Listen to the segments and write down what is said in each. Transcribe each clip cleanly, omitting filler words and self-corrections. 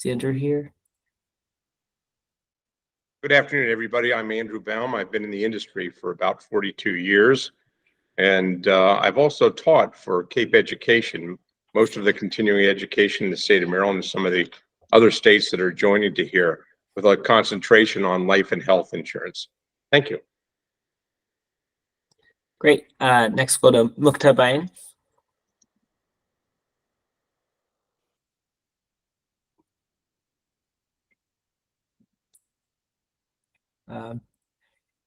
Is Andrew here? Good afternoon, everybody. I'm Andrew Baum. I've been in the industry for about 42 years, and I've also taught for Cape Education, most of the continuing education in the state of Maryland and some of the other states that are joining to here, with a concentration on life and health insurance. Thank you. Great. Next, we'll go to Mukta Bain.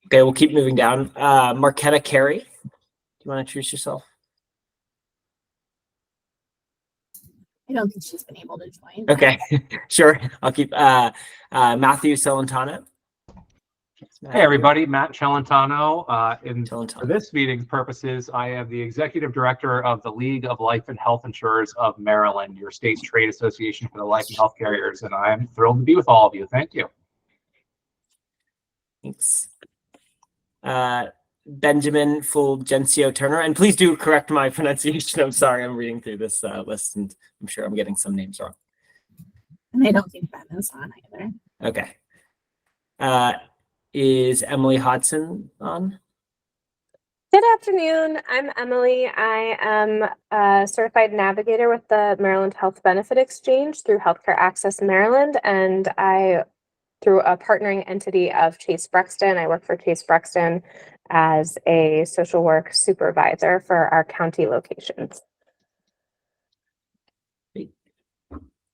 Okay, we'll keep moving down. Marquetta Carey, do you want to introduce yourself? I don't think she's been able to join. Okay, sure. I'll keep Matthew Celentano. Hey everybody, Matt Celentano. For Celentano. this meeting's purposes, I am the Executive Director of the League of Life and Health Insurers of Maryland, your state's trade association for the life and health carriers, and I'm thrilled to be with all of you. Thank you. Thanks. Benjamin Fulgencio Turner, and please do correct my pronunciation. I'm sorry, I'm reading through this list, and I'm sure I'm getting some names wrong. And I don't think Batman's on either. Okay. Is Emily Hodson on? Good afternoon. I'm Emily. I am a certified navigator with the Maryland Health Benefit Exchange through Healthcare Access Maryland, and through a partnering entity of Chase Brexton. I work for Chase Brexton as a social work supervisor for our county locations. Great.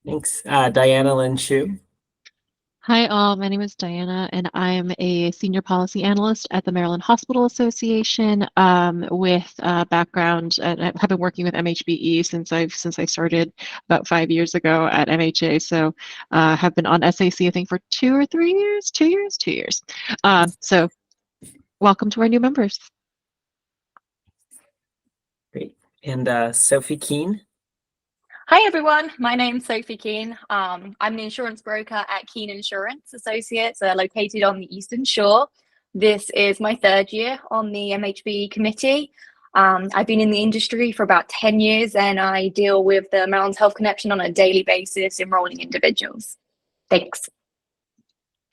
Thanks. Diana Lynn Shu. Hi all, my name is Diana and I'm a senior policy analyst at the Maryland Hospital Association with background. I have been working with MHBE since I started about 5 years ago at MHA. So have been on SAC I think for 2 or 3 years, 2 years, 2 years. So welcome to our new members. Great. And Sophie Keene. Hi everyone, my name's Sophie Keene. I'm an insurance broker at Keene Insurance Associates, located on the Eastern Shore. This is my 3rd year on the MHBE committee. I've been in the industry for about 10 years and I deal with the Maryland's Health Connection on a daily basis, enrolling individuals. Thanks.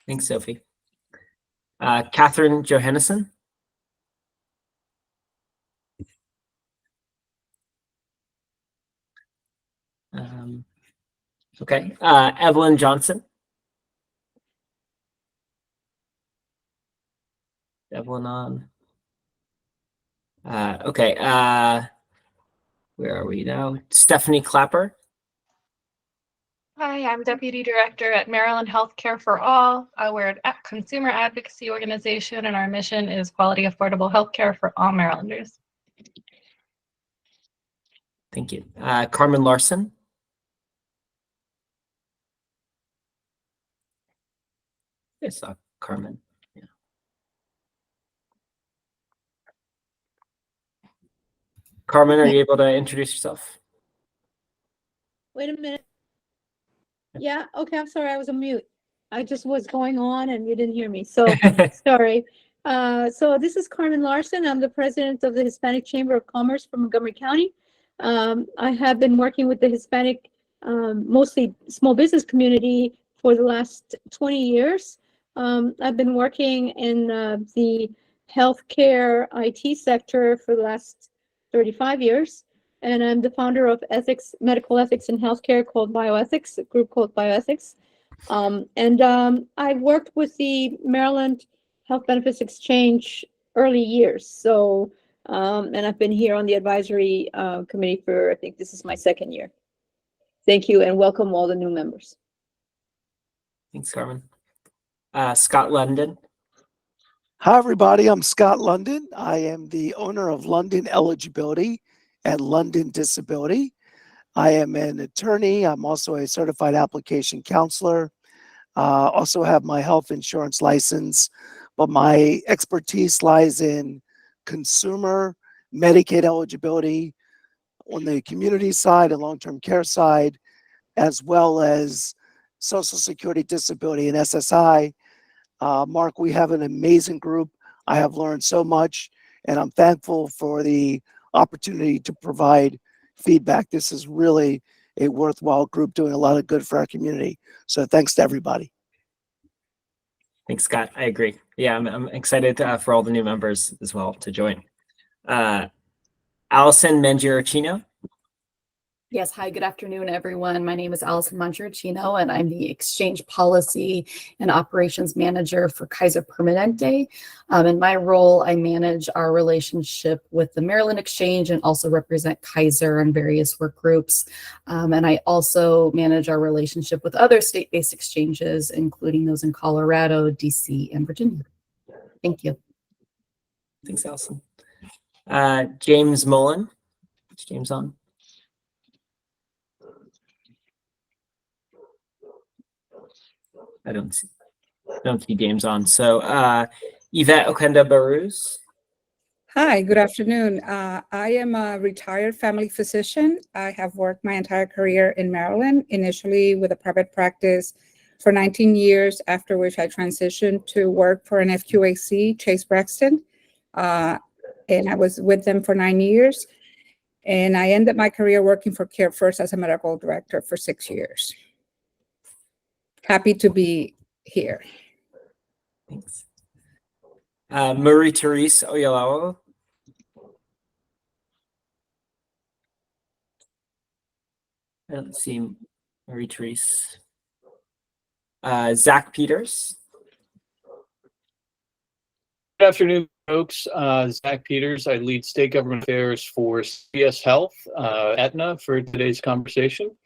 Thanks, Sophie. Catherine Johannesson. Okay. Evelyn Johnson. Evelyn on. Okay. Where are we now? Stephanie Clapper. Hi, I'm Deputy Director at Maryland Healthcare for All. We're a consumer advocacy organization and our mission is quality, affordable healthcare for all Marylanders. Thank you. Carmen Larson. I saw Carmen. Yeah. Carmen, are you able to introduce yourself? Wait a minute. Yeah, okay, I'm sorry, I was on mute. I just was going on and you didn't hear me, so sorry. So this is Carmen Larson. I'm the president of the Hispanic Chamber of Commerce from Montgomery County. I have been working with the Hispanic, mostly small business community for the last 20 years. I've been working in the healthcare IT sector for the last 35 years. And I'm the founder of medical ethics in healthcare called Bioethics, a group called Bioethics. I worked with the Maryland Health Benefits Exchange early years. So, and I've been here on the advisory committee for, I think this is my 2nd year. Thank you and welcome all the new members. Thanks, Carmen. Scott London. Hi, everybody. I'm Scott London. I am the owner of London Eligibility and London Disability. I am an attorney. I'm also a certified application counselor. Also have my health insurance license, but my expertise lies in consumer Medicaid eligibility on the community side and long-term care side, as well as Social Security disability and SSI. Mark, we have an amazing group. I have learned so much, and I'm thankful for the opportunity to provide feedback. This is really a worthwhile group doing a lot of good for our community. So thanks to everybody. Thanks, Scott. I agree. Yeah, I'm excited for all the new members as well to join. Allison Mangiaracino. Yes, hi, good afternoon, everyone. My name is Allison Mangiaracino, and I'm the Exchange Policy and Operations Manager for Kaiser Permanente. In my role, I manage our relationship with the Maryland Exchange and also represent Kaiser and various work groups. And I also manage our relationship with other state-based exchanges, including those in Colorado, DC, and Virginia. Thank you. Thanks, Allison. James Mullen. Is James on? I don't see James on. So Yvette Okenda Baruz. Hi, good afternoon. I am a retired family physician. I have worked my entire career in Maryland, initially with a private practice for 19 years, after which I transitioned to work for an FQAC, Chase Braxton. And I was with them for 9 years. And I ended my career working for Care First as a medical director for 6 years. Happy to be here. Thanks. Marie-Therese Oyalawo. I don't see Marie-Therese. Zach Peters. Good afternoon, folks. Zach Peters. I lead state government affairs for CVS Health, Aetna, for today's conversation.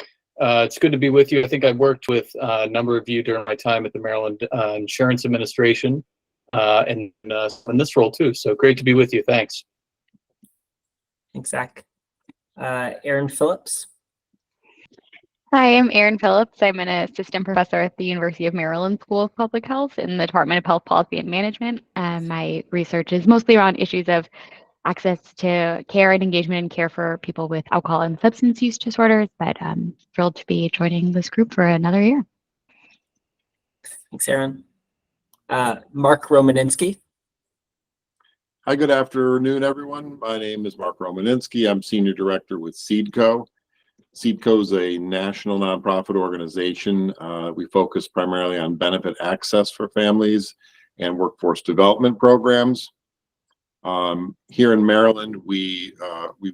It's good to be with you. I think I worked with a number of you during my time at the Maryland Insurance Administration and in this role too. So great to be with you. Thanks. Thanks, Zach. Erin Phillips. Hi, I'm Erin Phillips. I'm an assistant professor at the University of Maryland School of Public Health in the Department of Health Policy and Management. My research is mostly around issues of access to care and engagement and care for people with alcohol and substance use disorders, but I'm thrilled to be joining this group for another year. Thanks, Erin. Mark Romaninski. Hi, good afternoon, everyone. My name is Mark Romaninski. I'm Senior Director with SEEDCO. SEEDCO is a national nonprofit organization. We focus primarily on benefit access for families and workforce development programs. Here in Maryland, we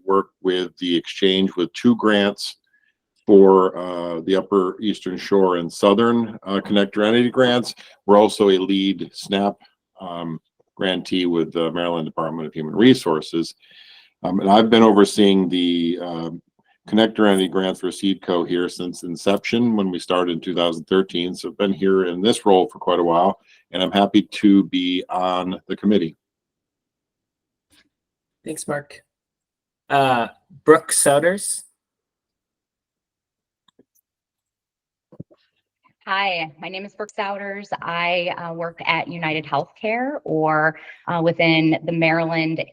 work with the exchange with 2 grants for the Upper Eastern Shore and Southern Connector Entity grants. We're also a lead SNAP grantee with the Maryland Department of Human Resources. And I've been overseeing the Connector Entity grants for SEEDCO here since inception when we started in 2013. So I've been here in this role for quite a while, and I'm happy to be on the committee. Thanks, Mark. Brooke Souders. Hi, my name is Brooke Souders. I work at United Healthcare, or within the Maryland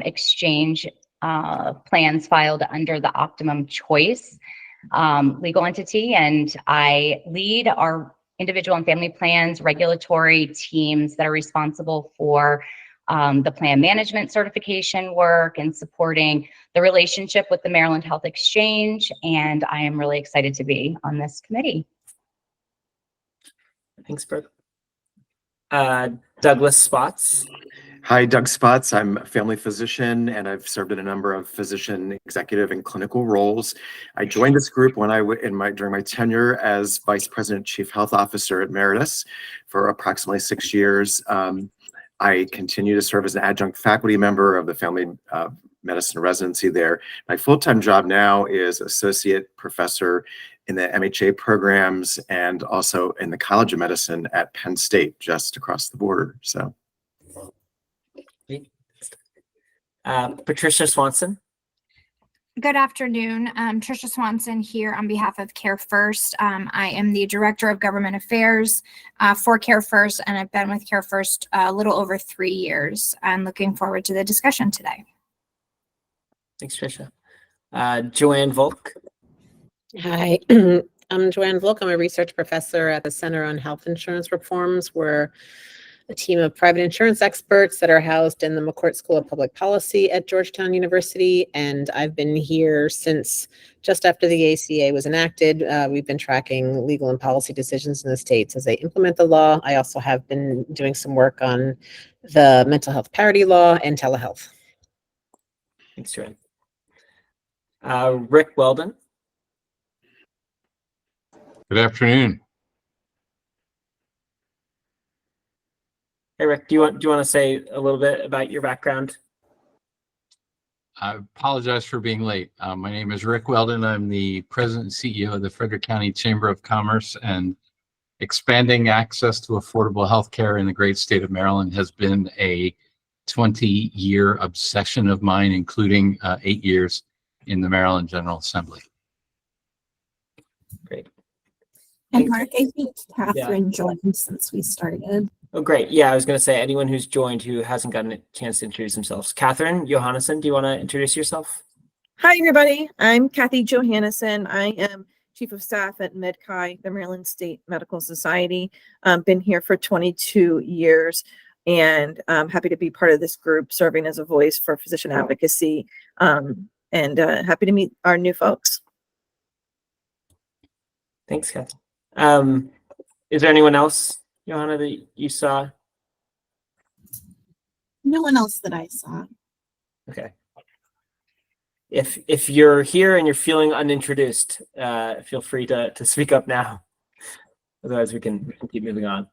Exchange plans filed under the Optimum Choice legal entity, and I lead our individual and family plans regulatory teams that are responsible for the plan management certification work and supporting the relationship with the Maryland Health Exchange. And I am really excited to be on this committee. Thanks, Brooke. Douglas Spots. Hi, Doug Spots. I'm a family physician, and I've served in a number of physician, executive, and clinical roles. I joined this group when during my tenure as Vice President Chief Health Officer at Meritus for approximately 6 years. I continue to serve as an adjunct faculty member of the family medicine residency there. My full-time job now is associate professor in the MHA programs and also in the College of Medicine at Penn State, just across the border. So, Patricia Swanson. Good afternoon. Tricia Swanson here on behalf of Care First. I am the Director of Government Affairs for Care First, and I've been with Care First a little over 3 years. I'm looking forward to the discussion today. Thanks, Tricia. Joanne Volk. Hi, I'm Joanne Volk. I'm a research professor at the Center on Health Insurance Reforms, where a team of private insurance experts that are housed in the McCourt School of Public Policy at Georgetown University. And I've been here since just after the ACA was enacted. We've been tracking legal and policy decisions in the states as they implement the law. I also have been doing some work on the mental health parity law and telehealth. Thanks, Joanne. Rick Weldon. Good afternoon. Hey, Rick, do you want to say a little bit about your background? I apologize for being late. My name is Rick Weldon. I'm the president and CEO of the Frederick County Chamber of Commerce, and expanding access to affordable health care in the great state of Maryland has been a 20-year obsession of mine, including 8 years in the Maryland General Assembly. Great. And Mark, I think Catherine joined since we started. Oh, great. Yeah, I was going to say anyone who's joined who hasn't gotten a chance to introduce themselves. Catherine Johannesson, do you want to introduce yourself? Hi, everybody. I'm Kathy Johannesson. I am Chief of Staff at MedChi, the Maryland State Medical Society. Been here for 22 years, and I'm happy to be part of this group, serving as a voice for physician advocacy, and happy to meet our new folks. Thanks, Catherine. Is there anyone else, Johanna, that you saw? No one else that I saw. Okay. If you're here and you're feeling unintroduced, feel free to speak up now. Otherwise, we can keep moving on.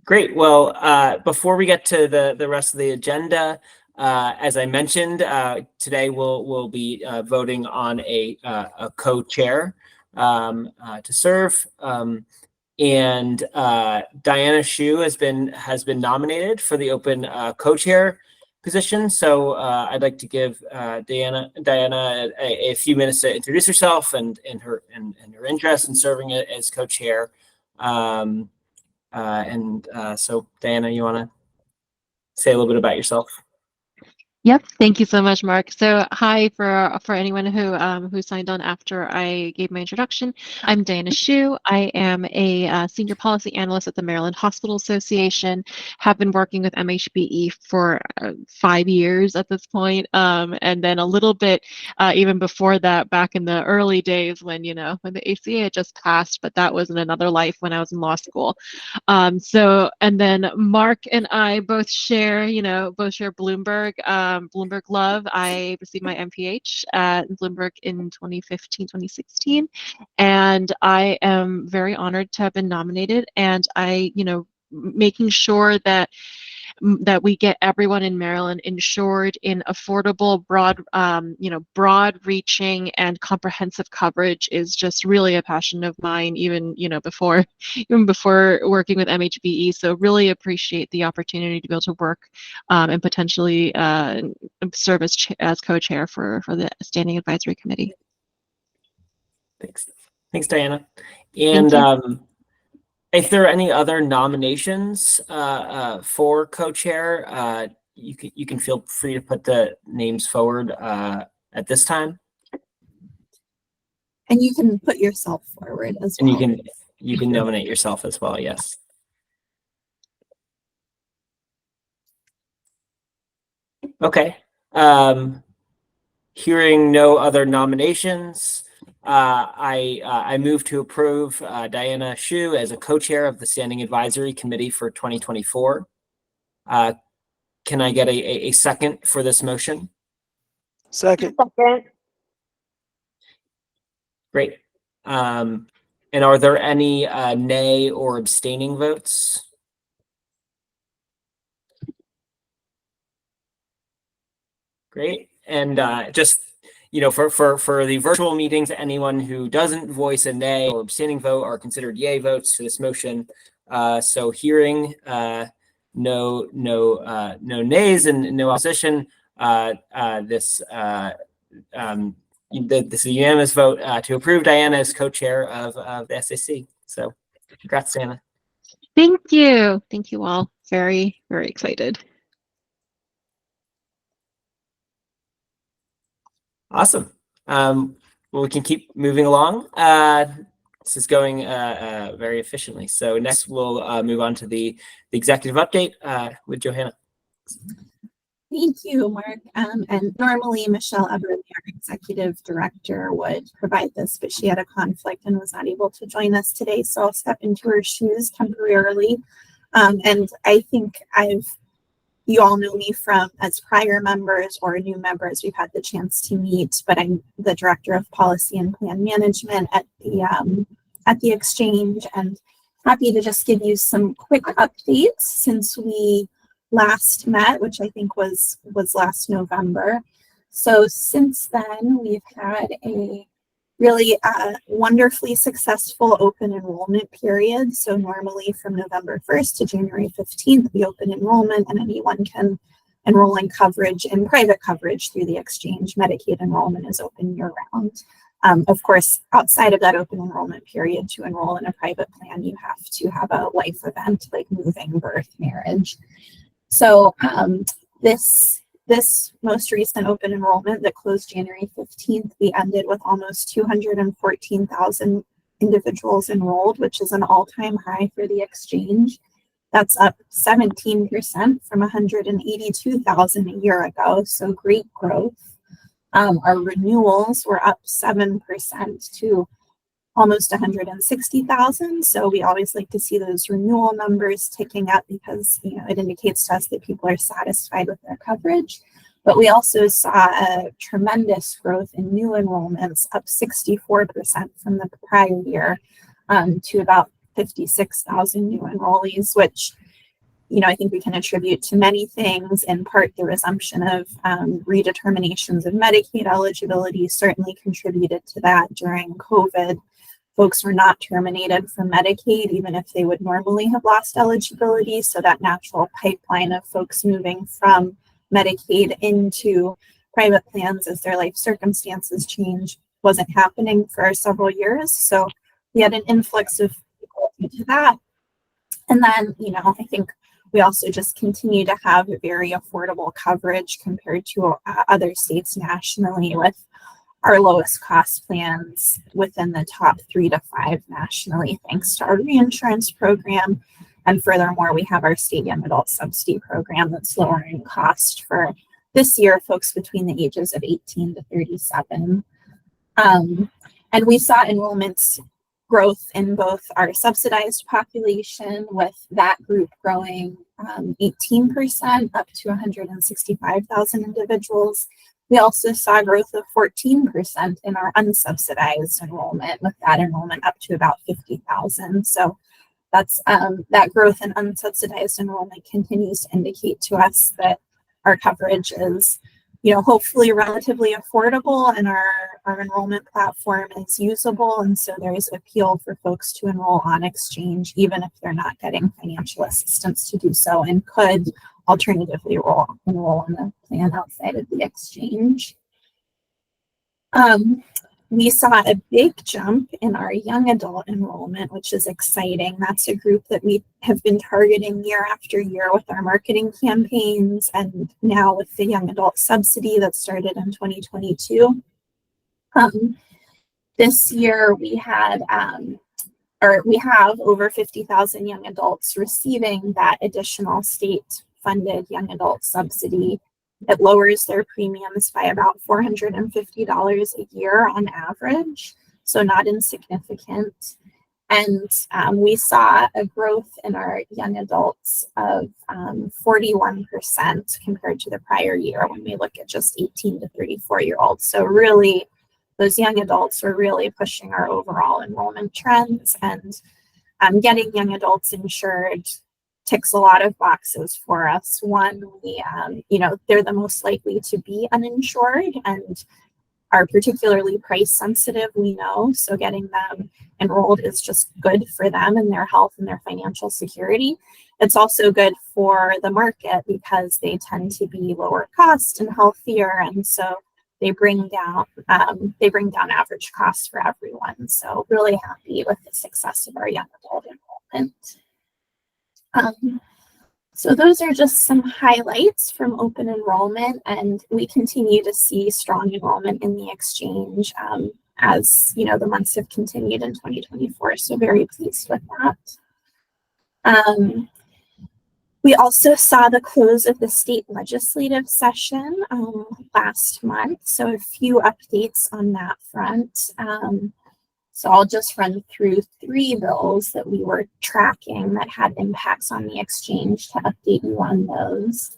Great. Well, before we get to the rest of the agenda, as I mentioned, today we'll be voting on a co-chair to serve. And Diana Shu has been nominated for the open co-chair position. So I'd like to give Diana a few minutes to introduce herself and her interest in serving as co-chair. So Diana, you want to say a little bit about yourself? Yep. Thank you so much, Mark. So hi for anyone who signed on after I gave my introduction. I'm Diana Shu. I am a senior policy analyst at the Maryland Hospital Association. Have been working with MHBE for 5 years at this point, and then a little bit even before that, back in the early days when when the ACA had just passed, but that was in another life when I was in law school. And then Mark and I both share Bloomberg. Bloomberg Love. I received my MPH at Bloomberg in 2015, 2016, and I am very honored to have been nominated. And making sure that we get everyone in Maryland insured in affordable, broad-reaching and comprehensive coverage is just really a passion of mine, even before working with MHBE. So really appreciate the opportunity to be able to work and potentially serve as co-chair for the Standing Advisory Committee. Thanks, Diana. And if there are any other nominations for co-chair, you can feel free to put the names forward at this time. And you can put yourself forward as well. And you can nominate yourself as well. Yes. Okay. Hearing no other nominations, I move to approve Diana Shu as a co-chair of the Standing Advisory Committee for 2024. Can I get a second for this motion? Second. Great. And are there any nay or abstaining votes? Great. And just for the virtual meetings, anyone who doesn't voice a nay or abstaining vote are considered yay votes to this motion. So hearing no nays and no opposition, this is a unanimous vote to approve Diana as co-chair of the SAC. So congrats, Diana. Thank you. Thank you all. Very, very excited. Awesome. Well, we can keep moving along. this is going very efficiently. So next we'll move on to the executive update with Johanna. Thank you, Mark. And normally Michelle Eberly, our executive director, would provide this, but she had a conflict and was not able to join us today. So I'll step into her shoes temporarily. And I think you all know me from as prior members or new members. We've had the chance to meet, but I'm the director of policy and plan management at the exchange, and happy to just give you some quick updates since we last met, which I think was last November. So since then, we've had a really wonderfully successful open enrollment period. So normally from November 1st to January 15th, we open enrollment and anyone can enroll in coverage and private coverage through the exchange. Medicaid enrollment is open year round. Of course, outside of that open enrollment period, to enroll in a private plan, you have to have a life event like moving, birth, marriage. So this most recent open enrollment that closed January 15th, we ended with almost 214,000 individuals enrolled, which is an all-time high for the exchange. That's up 17% from 182,000 a year ago, so great growth. Our renewals were up 7% to almost 160,000. So we always like to see those renewal numbers ticking up because it indicates to us that people are satisfied with their coverage. But we also saw a tremendous growth in new enrollments, up 64% from the prior year to about 56,000 new enrollees, which I think we can attribute to many things. In part, the resumption of redeterminations of Medicaid eligibility certainly contributed to that during COVID. Folks were not terminated from Medicaid, even if they would normally have lost eligibility. So that natural pipeline of folks moving from Medicaid into private plans as their life circumstances change wasn't happening for several years. So we had an influx of people into that. And then, I think we also just continue to have very affordable coverage compared to other states nationally, with our lowest cost plans within the top 3 to 5 nationally, thanks to our reinsurance program. And furthermore, we have our state young adult subsidy program that's lowering cost for this year, folks between the ages of 18 to 37. And we saw enrollments growth in both our subsidized population, with that group growing 18% up to 165,000 individuals. We also saw growth of 14% in our unsubsidized enrollment, with that enrollment up to about 50,000. So that's that growth in unsubsidized enrollment continues to indicate to us that our coverage is, hopefully relatively affordable, and our enrollment platform is usable. And so there is appeal for folks to enroll on exchange, even if they're not getting financial assistance to do so, and could alternatively enroll in the plan outside of the exchange. We saw a big jump in our young adult enrollment, which is exciting. That's a group that we have been targeting year after year with our marketing campaigns, and now with the young adult subsidy that started in 2022. This year we have over 50,000 young adults receiving that additional state-funded young adult subsidy. It lowers their premiums by about $450 a year on average, so not insignificant. And we saw a growth in our young adults of 41% compared to the prior year when we look at just 18 to 34-year-olds. So really, those young adults are really pushing our overall enrollment trends, and getting young adults insured ticks a lot of boxes for us. One, they're the most likely to be uninsured and are particularly price sensitive, we know. So getting them enrolled is just good for them and their health and their financial security. It's also good for the market because they tend to be lower cost and healthier. And so they bring down average costs for everyone. So really happy with the success of our young adult enrollment. So those are just some highlights from open enrollment, and we continue to see strong enrollment in the exchange. as the months have continued in 2024. So very pleased with that. We also saw the close of the state legislative session last month, so a few updates on that front. So I'll just run through 3 bills that we were tracking that had impacts on the exchange to update you on those.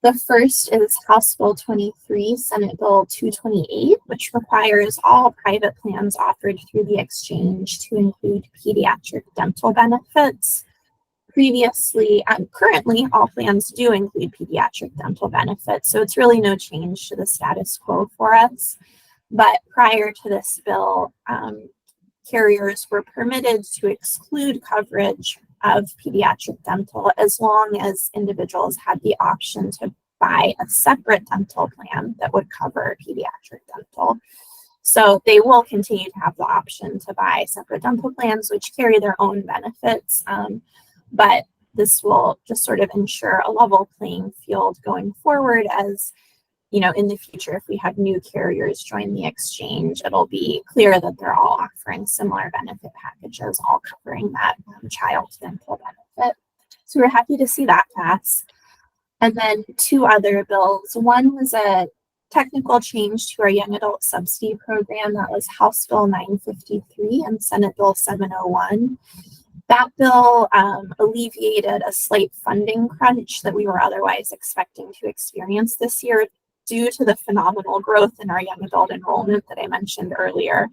The first is House Bill 23, Senate Bill 228, which requires all private plans offered through the exchange to include pediatric dental benefits. Currently, all plans do include pediatric dental benefits, so it's really no change to the status quo for us. But prior to this bill, carriers were permitted to exclude coverage of pediatric dental as long as individuals had the option to buy a separate dental plan that would cover pediatric dental. So they will continue to have the option to buy separate dental plans, which carry their own benefits. But this will just sort of ensure a level playing field going forward as, in the future, if we have new carriers join the exchange, it'll be clear that they're all offering similar benefit packages, all covering that child dental benefit. So we're happy to see that pass. And then 2 other bills. One was a technical change to our young adult subsidy program. That was House Bill 953 and Senate Bill 701. That bill alleviated a slight funding crunch that we were otherwise expecting to experience this year due to the phenomenal growth in our young adult enrollment that I mentioned earlier.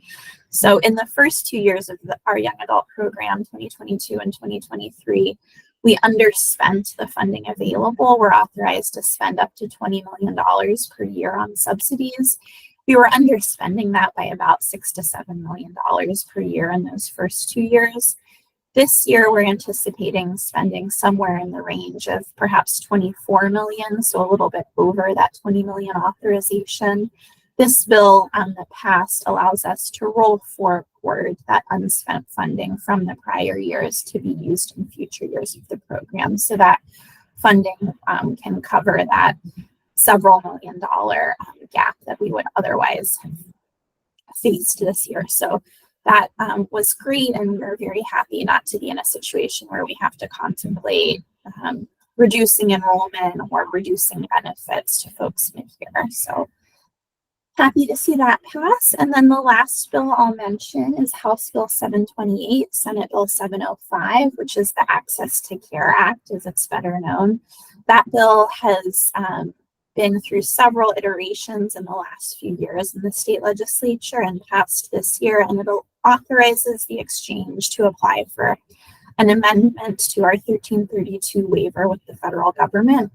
So in the first 2 years of our young adult program, 2022 and 2023, we underspent the funding available. We're authorized to spend up to $20 million per year on subsidies. We were underspending that by about $6 to $7 million per year in those first 2 years. This year, we're anticipating spending somewhere in the range of perhaps 24 million, so a little bit over that 20 million authorization. This bill that passed allows us to roll forward that unspent funding from the prior years to be used in future years of the program, so that funding can cover that several $1 million gap that we would otherwise have faced this year. So that was great, and we're very happy not to be in a situation where we have to contemplate reducing enrollment or reducing benefits to folks mid-year. So happy to see that pass. And then the last bill I'll mention is House Bill 728, Senate Bill 705, which is the Access to Care Act, as it's better known. That bill has been through several iterations in the last few years in the state legislature and passed this year, and it authorizes the exchange to apply for an amendment to our 1332 waiver with the federal government.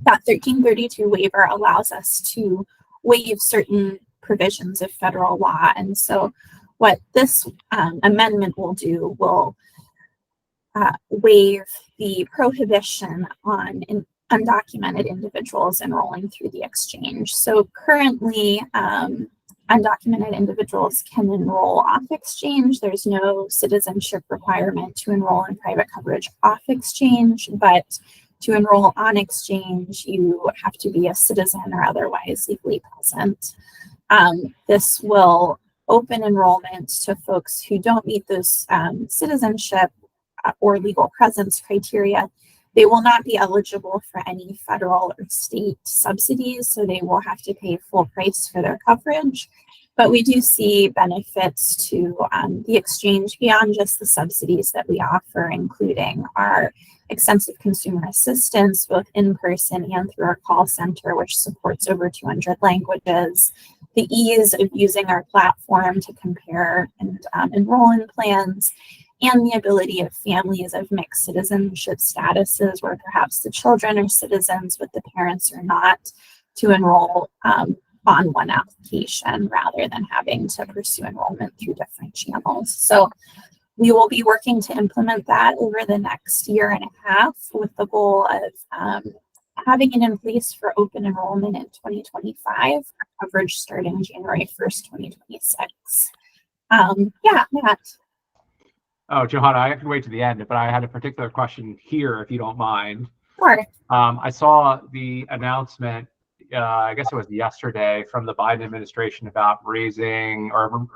That 1332 waiver allows us to waive certain provisions of federal law, and so what this amendment will do will waive the prohibition on undocumented individuals enrolling through the exchange. So currently, undocumented individuals can enroll off exchange. There's no citizenship requirement to enroll in private coverage off exchange, but to enroll on exchange, you have to be a citizen or otherwise legally present. This will open enrollment to folks who don't meet those citizenship or legal presence criteria. They will not be eligible for any federal or state subsidies, so they will have to pay full price for their coverage. But we do see benefits to the exchange beyond just the subsidies that we offer, including our extensive consumer assistance, both in person and through our call center, which supports over 200 languages, the ease of using our platform to compare and enroll in plans, and the ability of families of mixed citizenship statuses where perhaps the children are citizens but the parents are not, to enroll on one application rather than having to pursue enrollment through different channels. So we will be working to implement that over the next year and a half with the goal of having it in place for open enrollment in 2025, coverage starting January 1st, 2026. Yeah, Matt. Oh, Johanna, I can wait to the end, but I had a particular question here, if you don't mind. Sure. I saw the announcement I guess it was yesterday, from the Biden administration about raising or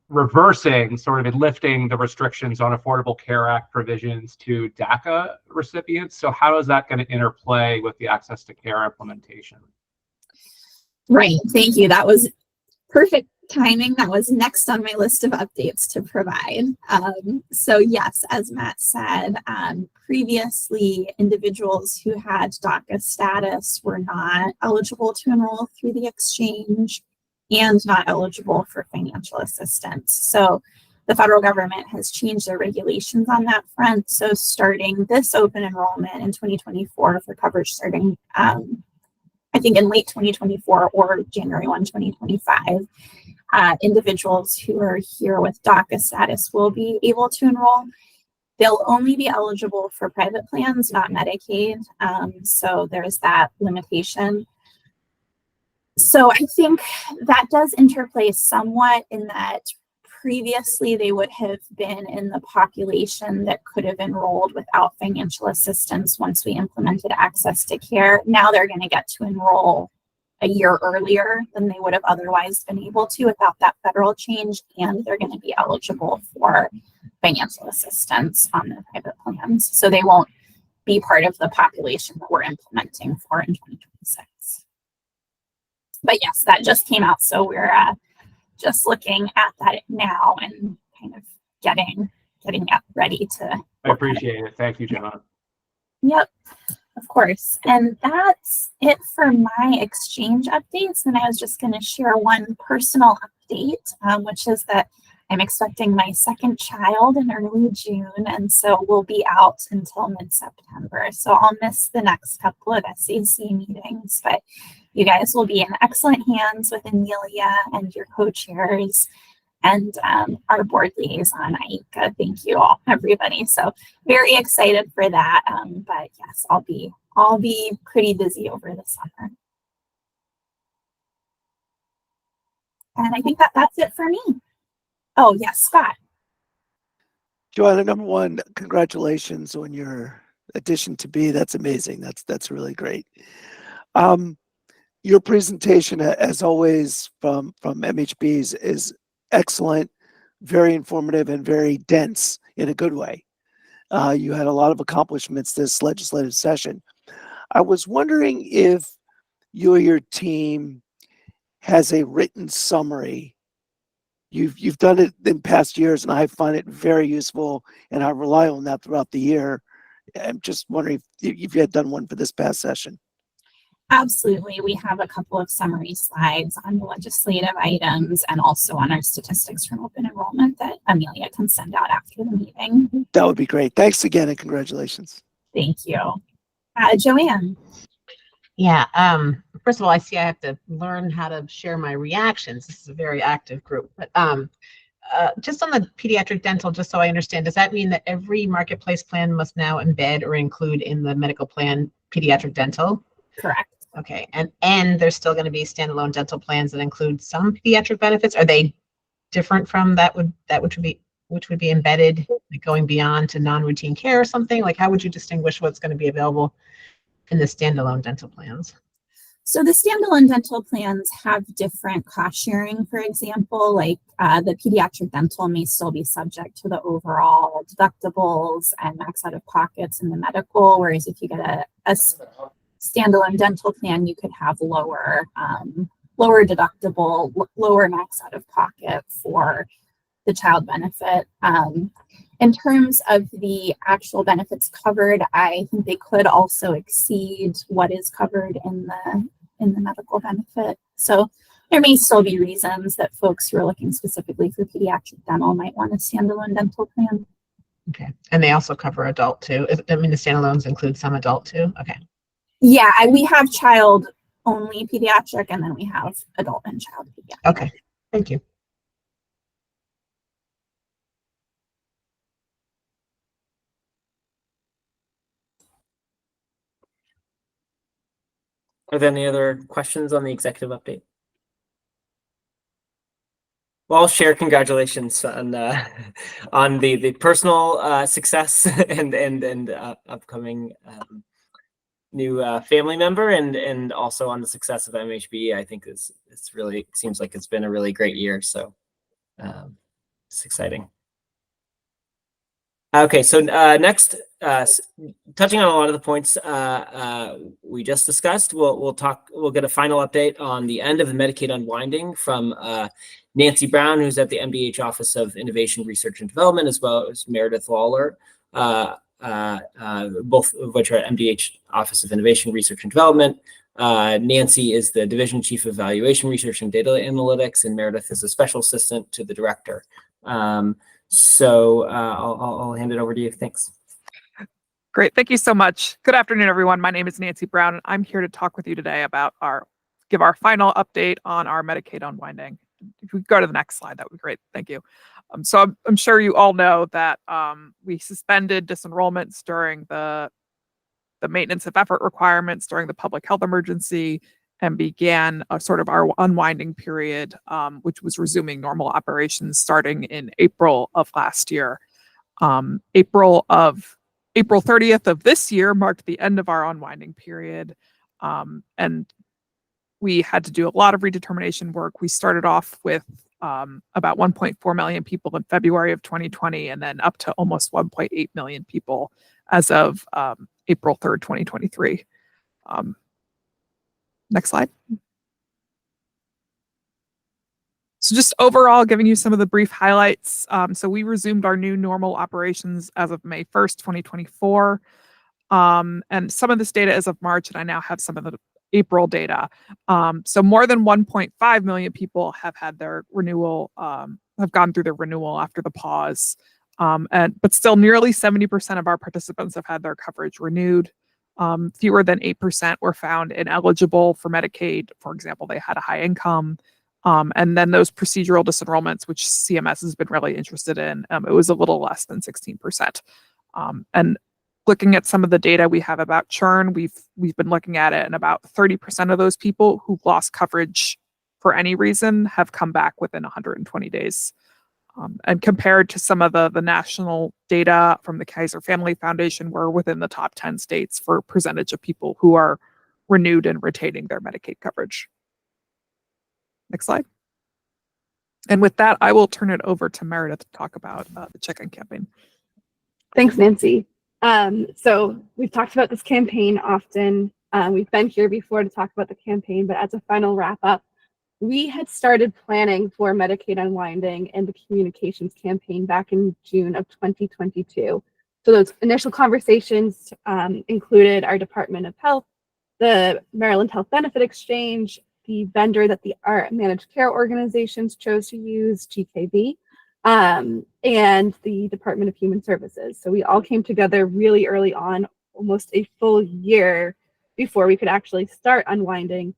reversing, sort of lifting the restrictions on Affordable Care Act provisions to DACA recipients. So how is that going to interplay with the access to care implementation? Right. Thank you. That was perfect timing. That was next on my list of updates to provide. So yes, as Matt said, previously individuals who had DACA status were not eligible to enroll through the exchange and not eligible for financial assistance. So the federal government has changed their regulations on that front. So starting this open enrollment in 2024 for coverage starting I think in late 2024 or January 1, 2025, individuals who are here with DACA status will be able to enroll. They'll only be eligible for private plans, not Medicaid. So there's that limitation. So I think that does interplay somewhat in that previously they would have been in the population that could have enrolled without financial assistance once we implemented access to care. Now they're going to get to enroll a year earlier than they would have otherwise been able to without that federal change, and they're going to be eligible for financial assistance on their private plans. So they won't be part of the population that we're implementing for in 2026. But yes, that just came out, so we're just looking at that now and kind of getting ready to. I appreciate it. Thank you, John. Yep, of course. And that's it for my exchange updates. And I was just going to share one personal update, which is that I'm expecting my second child in early June, and so we'll be out until mid-September. So I'll miss the next couple of SAC meetings, but you guys will be in excellent hands with Amelia and your co-chairs and our board liaison, Aika. Thank you all, everybody. So very excited for that. But yes, I'll be pretty busy over the summer. And I think that's it for me. Oh, yes, Scott. Joanna, number one, congratulations on your addition to B. That's amazing. That's really great. Your presentation, as always, from MHB's is excellent, very informative, and very dense in a good way. You had a lot of accomplishments this legislative session. I was wondering if you or your team has a written summary. You've done it in past years, and I find it very useful, and I rely on that throughout the year. I'm just wondering if you had done one for this past session. Absolutely. We have a couple of summary slides on the legislative items and also on our statistics from open enrollment that Amelia can send out after the meeting. That would be great. Thanks again, and congratulations. Thank you. Joanne. Yeah. First of all, I see I have to learn how to share my reactions. This is a very active group. But just on the pediatric dental, just so I understand, does that mean that every marketplace plan must now embed or include in the medical plan pediatric dental? Correct. Okay. And there's still going to be standalone dental plans that include some pediatric benefits. Are they different from that which would be embedded, like going beyond to non-routine care or something? Like, how would you distinguish what's going to be available in the standalone dental plans? So the standalone dental plans have different cost sharing, for example, like the pediatric dental may still be subject to the overall deductibles and max out of pockets in the medical, whereas if you get a standalone dental plan, you could have lower deductible, lower max out of pocket for the child benefit. In terms of the actual benefits covered, I think they could also exceed what is covered in the medical benefit. So there may still be reasons that folks who are looking specifically for pediatric dental might want a standalone dental plan. Okay. And they also cover adult too. I mean, the standalones include some adult too. Okay. Yeah, we have child only pediatric, and then we have adult and child pediatric. Okay. Thank you. Are there any other questions on the executive update? Well, I'll share congratulations on the personal success and upcoming new family member, and also on the success of MHBE. I think it's really seems like it's been a really great year. So it's exciting. Okay, so next, touching on a lot of the points we just discussed, we'll get a final update on the end of the Medicaid unwinding from Nancy Brown, who's at the MDH Office of Innovation, Research and Development, as well as Meredith Lawler, both of which are at MDH Office of Innovation, Research and Development. Nancy is the Division Chief of Evaluation, Research and Data Analytics, and Meredith is a Special Assistant to the Director. So I'll hand it over to you. Thanks. Great. Thank you so much. Good afternoon, everyone. My name is Nancy Brown, and I'm here to talk with you today about give our final update on our Medicaid unwinding. If we go to the next slide, that would be great. Thank you. So I'm sure you all know that we suspended disenrollments during the maintenance of effort requirements during the public health emergency and began a sort of our unwinding period, which was resuming normal operations starting in April of last year. April 30th of this year marked the end of our unwinding period, and we had to do a lot of redetermination work. We started off with about 1.4 million people in February of 2020, and then up to almost 1.8 million people as of April 3rd, 2023. Next slide. So just overall, giving you some of the brief highlights. So we resumed our new normal operations as of May 1st, 2024. And some of this data is of March, and I now have some of the April data. So more than 1.5 million people have had their renewal, have gone through their renewal after the pause. But still nearly 70% of our participants have had their coverage renewed. Fewer than 8% were found ineligible for Medicaid. For example, they had a high income. And then those procedural disenrollments, which CMS has been really interested in, it was a little less than 16%. And looking at some of the data we have about churn, we've been looking at it, and about 30% of those people who've lost coverage for any reason have come back within 120 days. And compared to some of the national data from the Kaiser Family Foundation, we're within the top 10 states for percentage of people who are renewed and retaining their Medicaid coverage. Next slide. And with that, I will turn it over to Meredith to talk about the check-in campaign. Thanks, Nancy. So we've talked about this campaign often. We've been here before to talk about the campaign, but as a final wrap up, we had started planning for Medicaid unwinding and the communications campaign back in June of 2022. So those initial conversations included our Department of Health, the Maryland Health Benefit Exchange, the vendor that our managed care organizations chose to use, GKV, and the Department of Human Services. So we all came together really early on, almost a full year before we could actually start unwinding,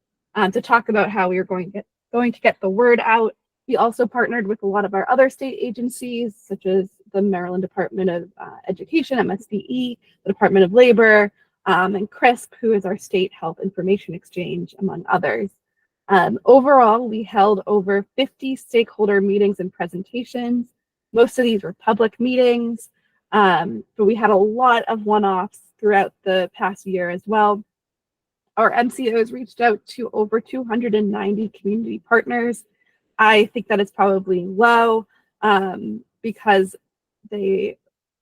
to talk about how we were going to get the word out. We also partnered with a lot of our other state agencies, such as the Maryland Department of Education, MHBE, the Department of Labor, and CRISP, who is our state health information exchange, among others. Overall, we held over 50 stakeholder meetings and presentations. Most of these were public meetings, but we had a lot of one-offs throughout the past year as well. Our MCOs reached out to over 290 community partners. I think that is probably low because they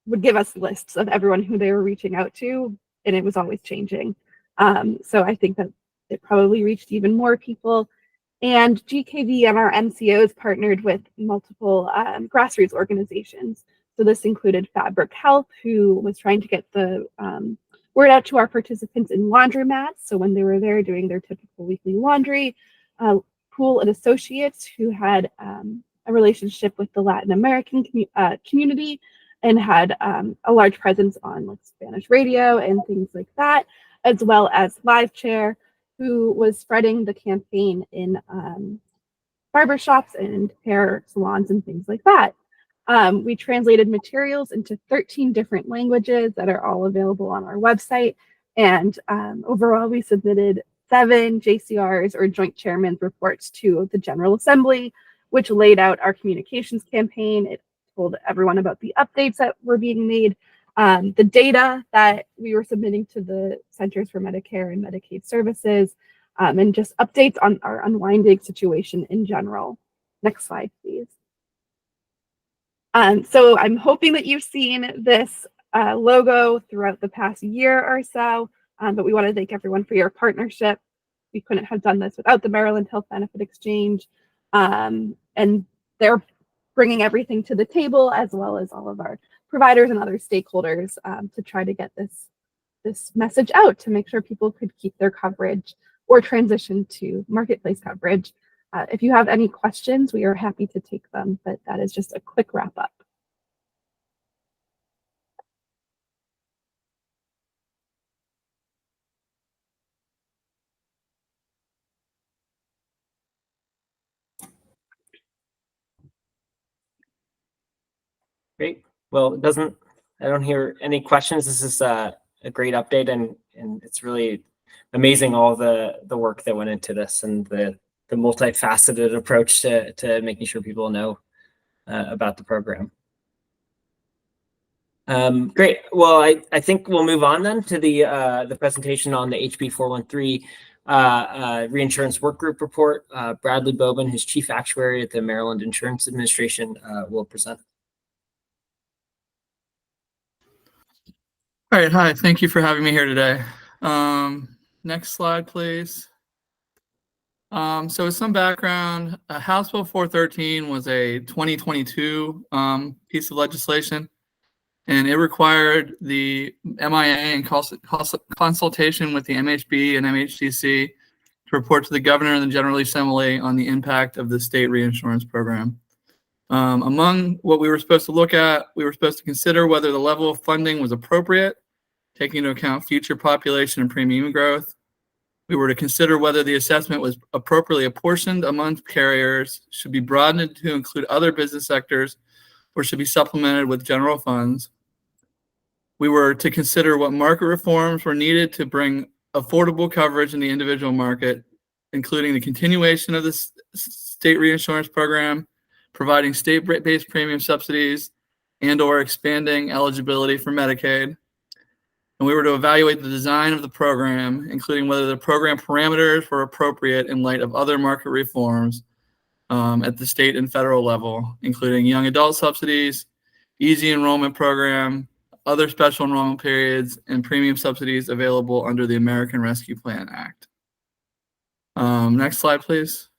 would give us lists of everyone who they were reaching out to, and it was always changing. So I think that it probably reached even more people. And GKV and our MCOs partnered with multiple grassroots organizations. So this included Fabric Health, who was trying to get the word out to our participants in laundromats. So when they were there doing their typical weekly laundry, Pool and Associates, who had a relationship with the Latin American community and had a large presence on like Spanish radio and things like that, as well as Live Chair, who was spreading the campaign in barbershops and hair salons and things like that. We translated materials into 13 different languages that are all available on our website. And overall, we submitted 7 JCRs, or Joint Chairman's Reports, to the General Assembly, which laid out our communications campaign. It told everyone about the updates that were being made, the data that we were submitting to the Centers for Medicare and Medicaid Services, and just updates on our unwinding situation in general. Next slide, please. So I'm hoping that you've seen this logo throughout the past year or so, but we want to thank everyone for your partnership. We couldn't have done this without the Maryland Health Benefit Exchange, and they're bringing everything to the table, as well as all of our providers and other stakeholders, to try to get this message out to make sure people could keep their coverage or transition to marketplace coverage. If you have any questions, we are happy to take them, but that is just a quick wrap up. Great. Well, I don't hear any questions. This is a great update, and it's really amazing all the work that went into this and the multifaceted approach to making sure people know about the program. Great. Well, I think we'll move on then to the presentation on the HB 413 reinsurance work group report. Bradley Bobin, who's chief actuary at the Maryland Insurance Administration, will present. All right, hi, thank you for having me here today. Next slide, please. So with some background, House Bill 413 was a 2022 piece of legislation, and it required the MIA in consultation with the MHBE and MHCC to report to the governor and the General Assembly on the impact of the state reinsurance program. Among what we were supposed to look at, we were supposed to consider whether the level of funding was appropriate, taking into account future population and premium growth. We were to consider whether the assessment was appropriately apportioned among carriers, should be broadened to include other business sectors, or should be supplemented with general funds. We were to consider what market reforms were needed to bring affordable coverage in the individual market, including the continuation of the state reinsurance program, providing state-based premium subsidies, and/or expanding eligibility for Medicaid. And we were to evaluate the design of the program, including whether the program parameters were appropriate in light of other market reforms at the state and federal level, including young adult subsidies, easy enrollment program, other special enrollment periods, and premium subsidies available under the American Rescue Plan Act. Next slide, please.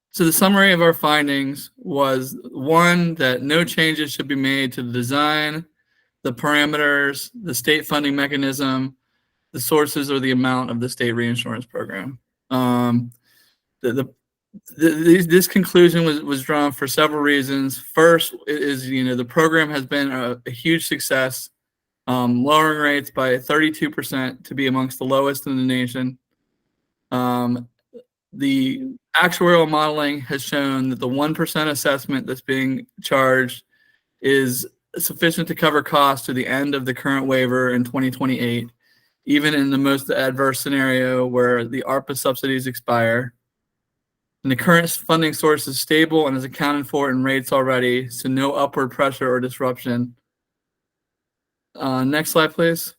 So the summary of our findings was, one, that no changes should be made to the design, the parameters, the state funding mechanism, the sources, or the amount of the state reinsurance program. This conclusion was drawn for several reasons. First is, the program has been a huge success, lowering rates by 32% to be amongst the lowest in the nation. The actuarial modeling has shown that the 1% assessment that's being charged is sufficient to cover costs to the end of the current waiver in 2028, even in the most adverse scenario where the ARPA subsidies expire. And the current funding source is stable and is accounted for in rates already, so no upward pressure or disruption. Next slide, please.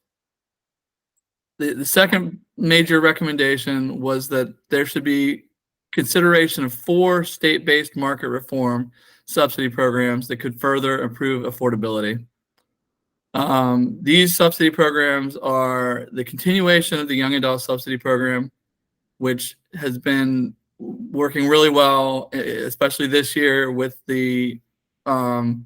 The second major recommendation was that there should be consideration of 4 state-based market reform subsidy programs that could further improve affordability. These subsidy programs are the continuation of the young adult subsidy program, which has been working really well, especially this year with the Medicaid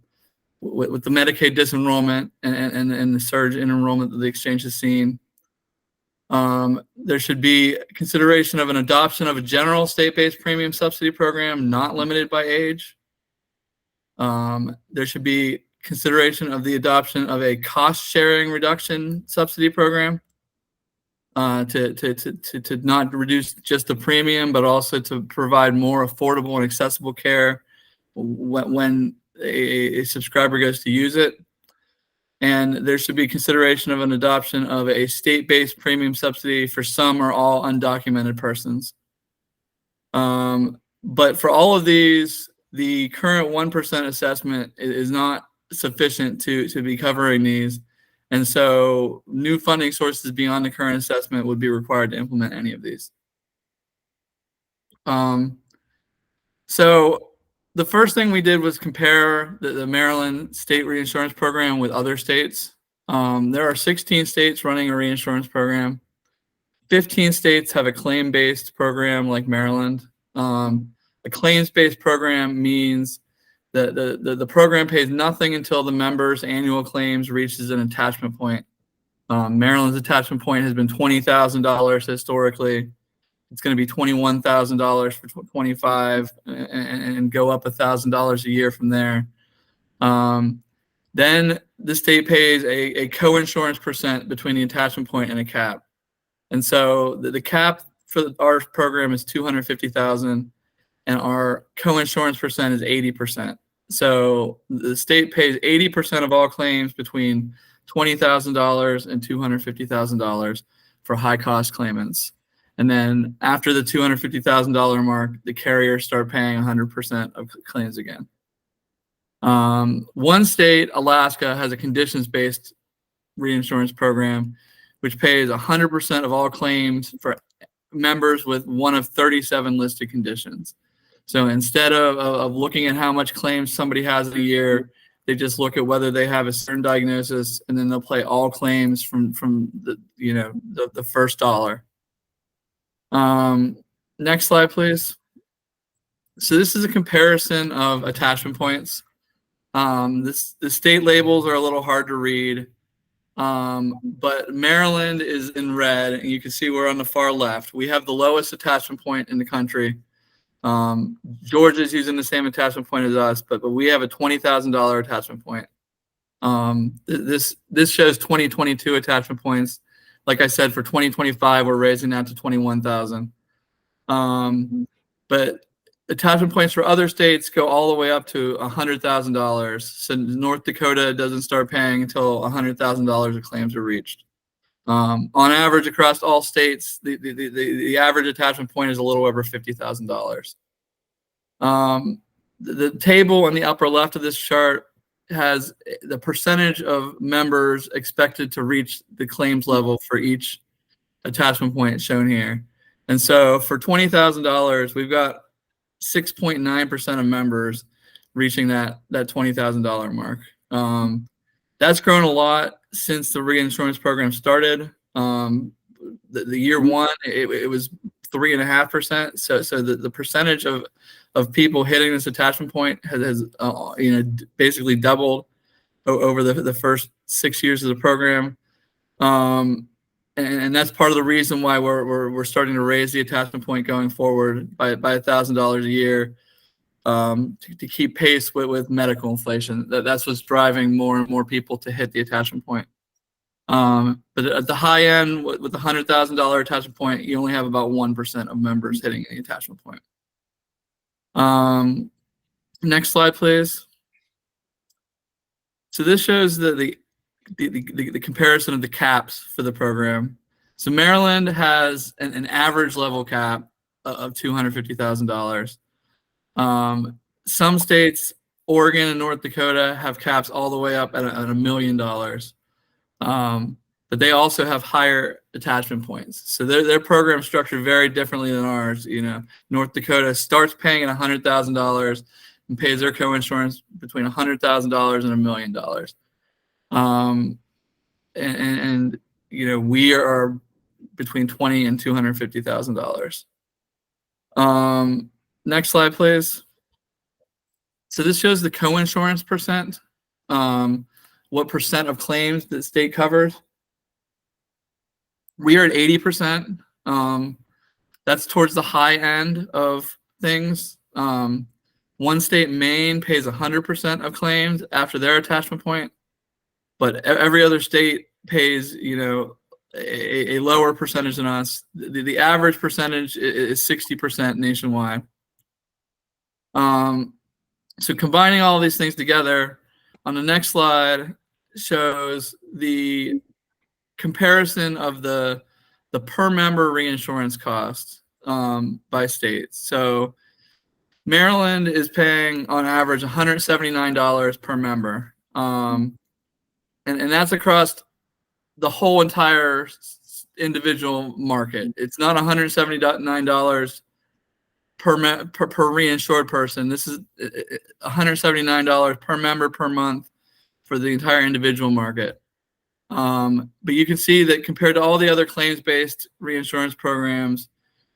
disenrollment and the surge in enrollment that the exchange has seen. There should be consideration of an adoption of a general state-based premium subsidy program, not limited by age. There should be consideration of the adoption of a cost-sharing reduction subsidy program to not reduce just the premium, but also to provide more affordable and accessible care when a subscriber goes to use it. And there should be consideration of an adoption of a state-based premium subsidy for some or all undocumented persons. But for all of these, the current 1% assessment is not sufficient to be covering these. And so new funding sources beyond the current assessment would be required to implement any of these. So the first thing we did was compare the Maryland state reinsurance program with other states. There are 16 states running a reinsurance program. 15 states have a claim-based program like Maryland. A claims-based program means that the program pays nothing until the member's annual claims reaches an attachment point. Maryland's attachment point has been $20,000 historically. It's going to be $21,000 for 25 and go up $1,000 a year from there. Then the state pays a co-insurance percent between the attachment point and a cap. And so the cap for our program is $250,000 and our co-insurance percent is 80%. So the state pays 80% of all claims between $20,000 and $250,000 for high cost claimants. And then after the $250,000 mark, the carriers start paying 100% of claims again. One state, Alaska, has a conditions-based reinsurance program, which pays 100% of all claims for members with one of 37 listed conditions. So instead of looking at how much claims somebody has in a year, they just look at whether they have a certain diagnosis, and then they'll pay all claims from the first dollar. Next slide, please. So this is a comparison of attachment points. The state labels are a little hard to read, but Maryland is in red, and you can see we're on the far left. We have the lowest attachment point in the country. Georgia's using the same attachment point as us, but we have a $20,000 attachment point. This shows 2022 attachment points. Like I said, for 2025, we're raising that to 21,000. But attachment points for other states go all the way up to $100,000. So North Dakota doesn't start paying until $100,000 of claims are reached. On average, across all states, the average attachment point is a little over $50,000. The table on the upper left of this chart has the percentage of members expected to reach the claims level for each attachment point shown here. And so for $20,000, we've got 6.9% of members reaching that $20,000 mark. That's grown a lot since the reinsurance program started. The year one, it was 3.5%. So the percentage of people hitting this attachment point has basically doubled over the first 6 years of the program. And that's part of the reason why we're starting to raise the attachment point going forward by $1,000 a year to keep pace with medical inflation. That's what's driving more and more people to hit the attachment point. But at the high end, with the $100,000 attachment point, you only have about 1% of members hitting the attachment point. Next slide, please. So this shows the comparison of the caps for the program. So Maryland has an average level cap of $250,000. Some states, Oregon and North Dakota, have caps all the way up at $1 million. But they also have higher attachment points. So their program structured very differently than ours. North Dakota starts paying at $100,000 and pays their co-insurance between $100,000 and $1 million. And we are between $20,000 and $250,000. Next slide, please. So this shows the co-insurance percent. What percent of claims the state covers. We are at 80%. That's towards the high end of things. One state, Maine, pays 100% of claims after their attachment point, but every other state pays, a lower percentage than us. The average percentage is 60% nationwide. So combining all these things together, on the next slide shows the comparison of the per member reinsurance cost by state. So Maryland is paying on average $179 per member. And that's across the whole entire individual market. It's not $179 per reinsured person. This is $179 per member per month for the entire individual market. But you can see that compared to all the other claims-based reinsurance programs,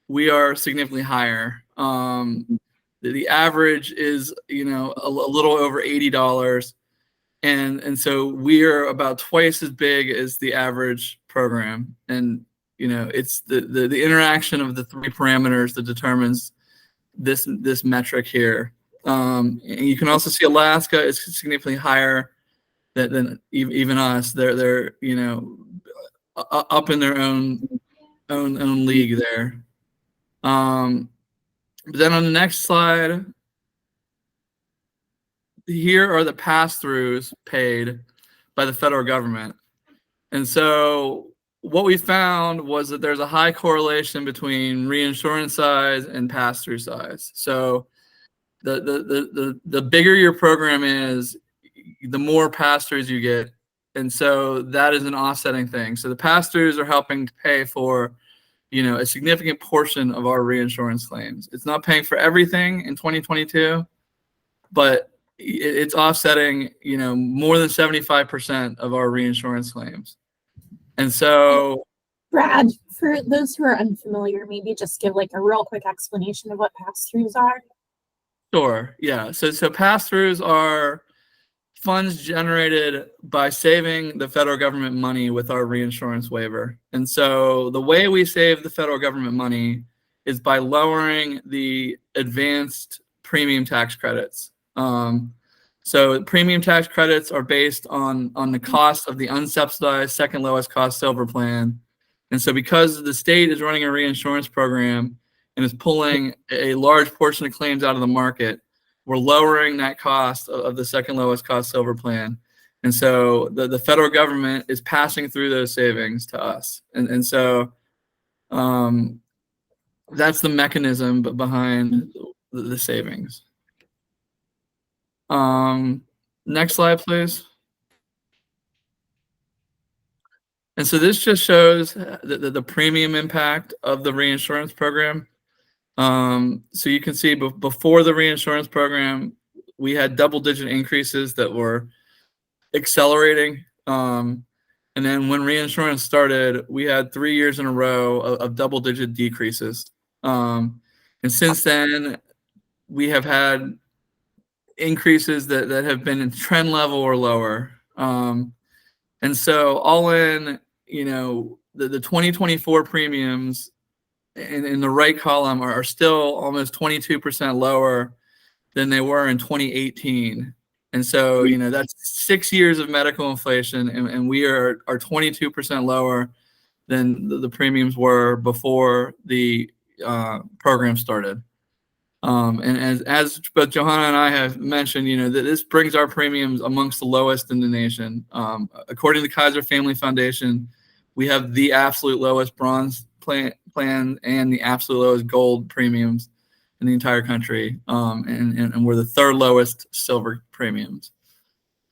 we are significantly higher. The average is, a little over $80. And so we are about twice as big as the average program. And, it's the interaction of the three parameters that determines this metric here. And you can also see Alaska is significantly higher than even us. They're up in their own league there. But then on the next slide, here are the pass-throughs paid by the federal government. And so what we found was that there's a high correlation between reinsurance size and pass-through size. So the bigger your program is, the more pass-throughs you get. And so that is an offsetting thing. So the pass-throughs are helping to pay for, a significant portion of our reinsurance claims. It's not paying for everything in 2022, but it's offsetting, more than 75% of our reinsurance claims. And so, Brad, for those who are unfamiliar, maybe just give like a real quick explanation of what pass-throughs are. Sure. Yeah. So pass-throughs are funds generated by saving the federal government money with our reinsurance waiver. And so the way we save the federal government money is by lowering the advanced premium tax credits. So premium tax credits are based on the cost of the unsubsidized second lowest cost silver plan. And so because the state is running a reinsurance program and is pulling a large portion of claims out of the market, we're lowering that cost of the second lowest cost silver plan. And so the federal government is passing through those savings to us. And so that's the mechanism behind the savings. Next slide, please. And so this just shows the premium impact of the reinsurance program. So you can see before the reinsurance program, we had double-digit increases that were accelerating. And then when reinsurance started, we had 3 years in a row of double-digit decreases. And since then, we have had increases that have been in trend level or lower. And so all in, the 2024 premiums in the right column are still almost 22% lower than they were in 2018. And so, that's 6 years of medical inflation, and we are 22% lower than the premiums were before the program started. And as both Johanna and I have mentioned, that this brings our premiums amongst the lowest in the nation. According to the Kaiser Family Foundation, we have the absolute lowest bronze plan and the absolute lowest gold premiums in the entire country, and we're the third lowest silver premiums.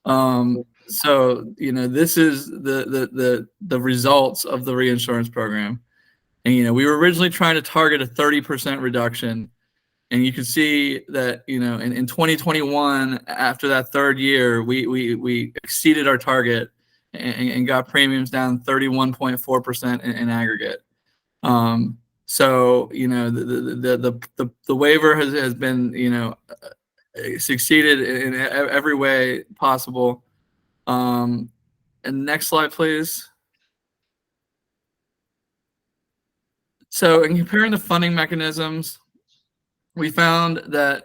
So this is the results of the reinsurance program, and we were originally trying to target a 30% reduction, and you can see that in 2021, after that third year, we exceeded our target and got premiums down 31.4% in aggregate. So the waiver has been succeeded in every way possible. And next slide, please. So in comparing the funding mechanisms, we found that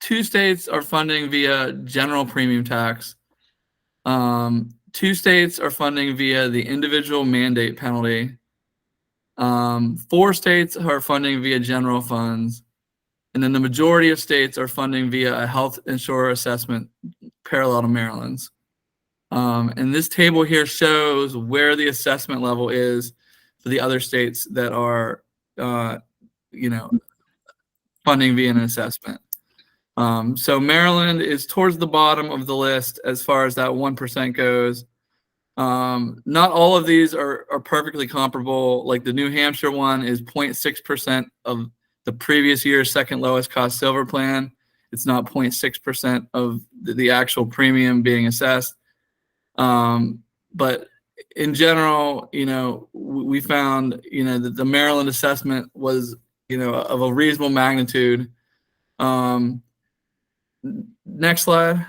2 states are funding via general premium tax. 2 states are funding via the individual mandate penalty. 4 states are funding via general funds, and then the majority of states are funding via a health insurer assessment parallel to Maryland's. And this table here shows where the assessment level is for the other states that are, funding via an assessment. So Maryland is towards the bottom of the list as far as that 1% goes. Not all of these are perfectly comparable. Like the New Hampshire one is 0.6% of the previous year's second lowest cost silver plan. It's not 0.6% of the actual premium being assessed. But in general, we found, that the Maryland assessment was, of a reasonable magnitude. Next slide.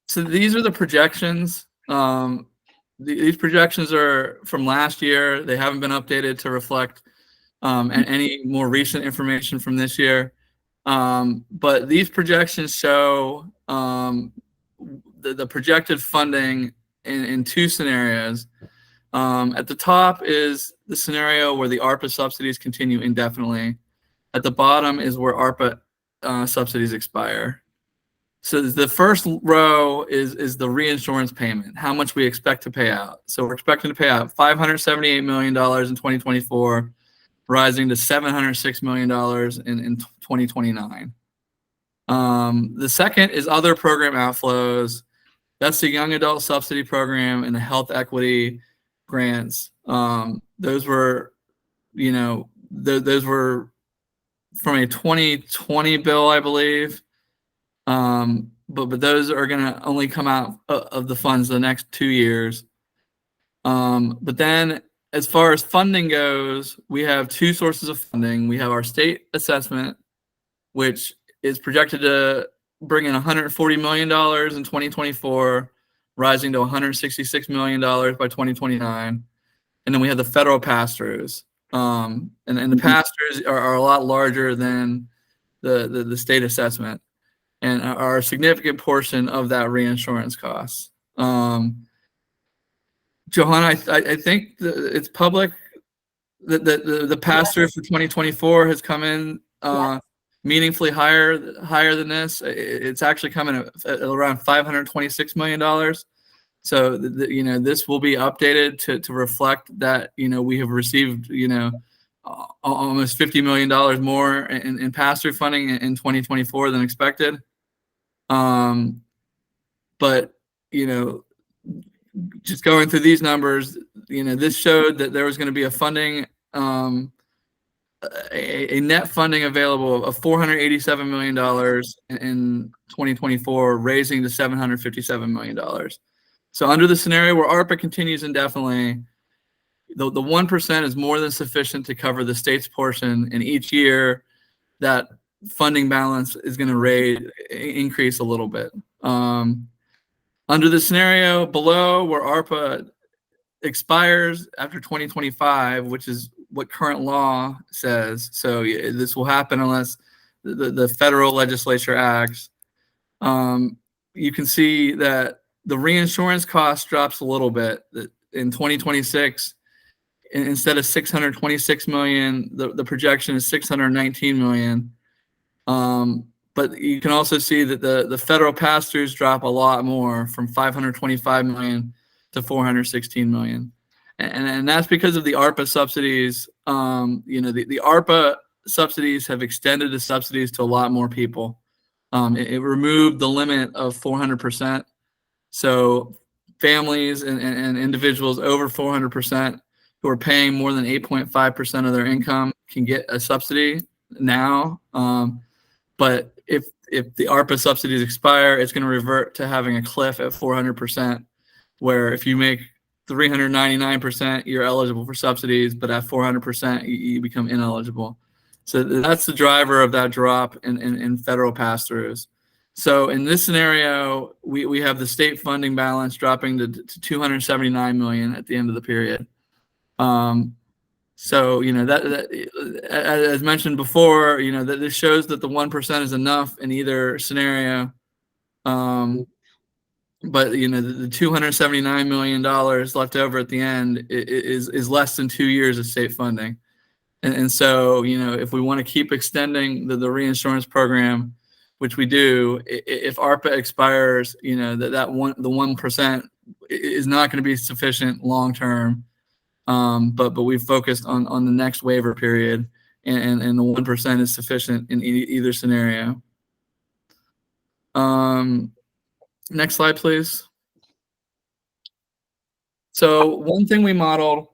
So these are the projections. These projections are from last year. They haven't been updated to reflect any more recent information from this year. But these projections show the projected funding in two scenarios. At the top is the scenario where the ARPA subsidies continue indefinitely. At the bottom is where ARPA subsidies expire. So the first row is the reinsurance payment, how much we expect to pay out. So we're expecting to pay out $578 million in 2024, rising to $706 million in 2029. The second is other program outflows. That's the young adult subsidy program and the health equity grants. Those were, those were from a 2020 bill, I believe. But those are going to only come out of the funds the next 2 years. But then as far as funding goes, we have two sources of funding. We have our state assessment, which is projected to bring in $140 million in 2024, rising to $166 million by 2029. And then we have the federal pass-throughs. And the pass-throughs are a lot larger than the state assessment and are a significant portion of that reinsurance cost. Johanna, I think it's public that the pass-through for 2024 has come in meaningfully higher than this. It's actually coming at around $526 million. So this will be updated to reflect that we have received almost $50 million more in pass-through funding in 2024 than expected. But just going through these numbers, this showed that there was going to be a funding, a net funding available of $487 million in 2024, raising to $757 million. So under the scenario where ARPA continues indefinitely, the 1% is more than sufficient to cover the state's portion, and each year that funding balance is going to increase a little bit. Under the scenario below where ARPA expires after 2025, which is what current law says, so this will happen unless the federal legislature acts, you can see that the reinsurance cost drops a little bit. In 2026, instead of $626 million, the projection is $619 million. But you can also see that the federal pass-throughs drop a lot more, from $525 million to $416 million. And that's because of the ARPA subsidies. The ARPA subsidies have extended the subsidies to a lot more people. It removed the limit of 400%. So families and individuals over 400% who are paying more than 8.5% of their income can get a subsidy now. But if the ARPA subsidies expire, it's going to revert to having a cliff at 400%, where if you make 399%, you're eligible for subsidies, but at 400%, you become ineligible. So that's the driver of that drop in federal pass-throughs. So in this scenario, we have the state funding balance dropping to $279 million at the end of the period. So that as mentioned before, that this shows that the 1% is enough in either scenario. But the $279 million left over at the end is less than 2 years of state funding. And so if we want to keep extending the reinsurance program, which we do, if ARPA expires, the 1% is not going to be sufficient long term. But we've focused on the next waiver period, and the 1% is sufficient in either scenario. Next slide, please. So one thing we modeled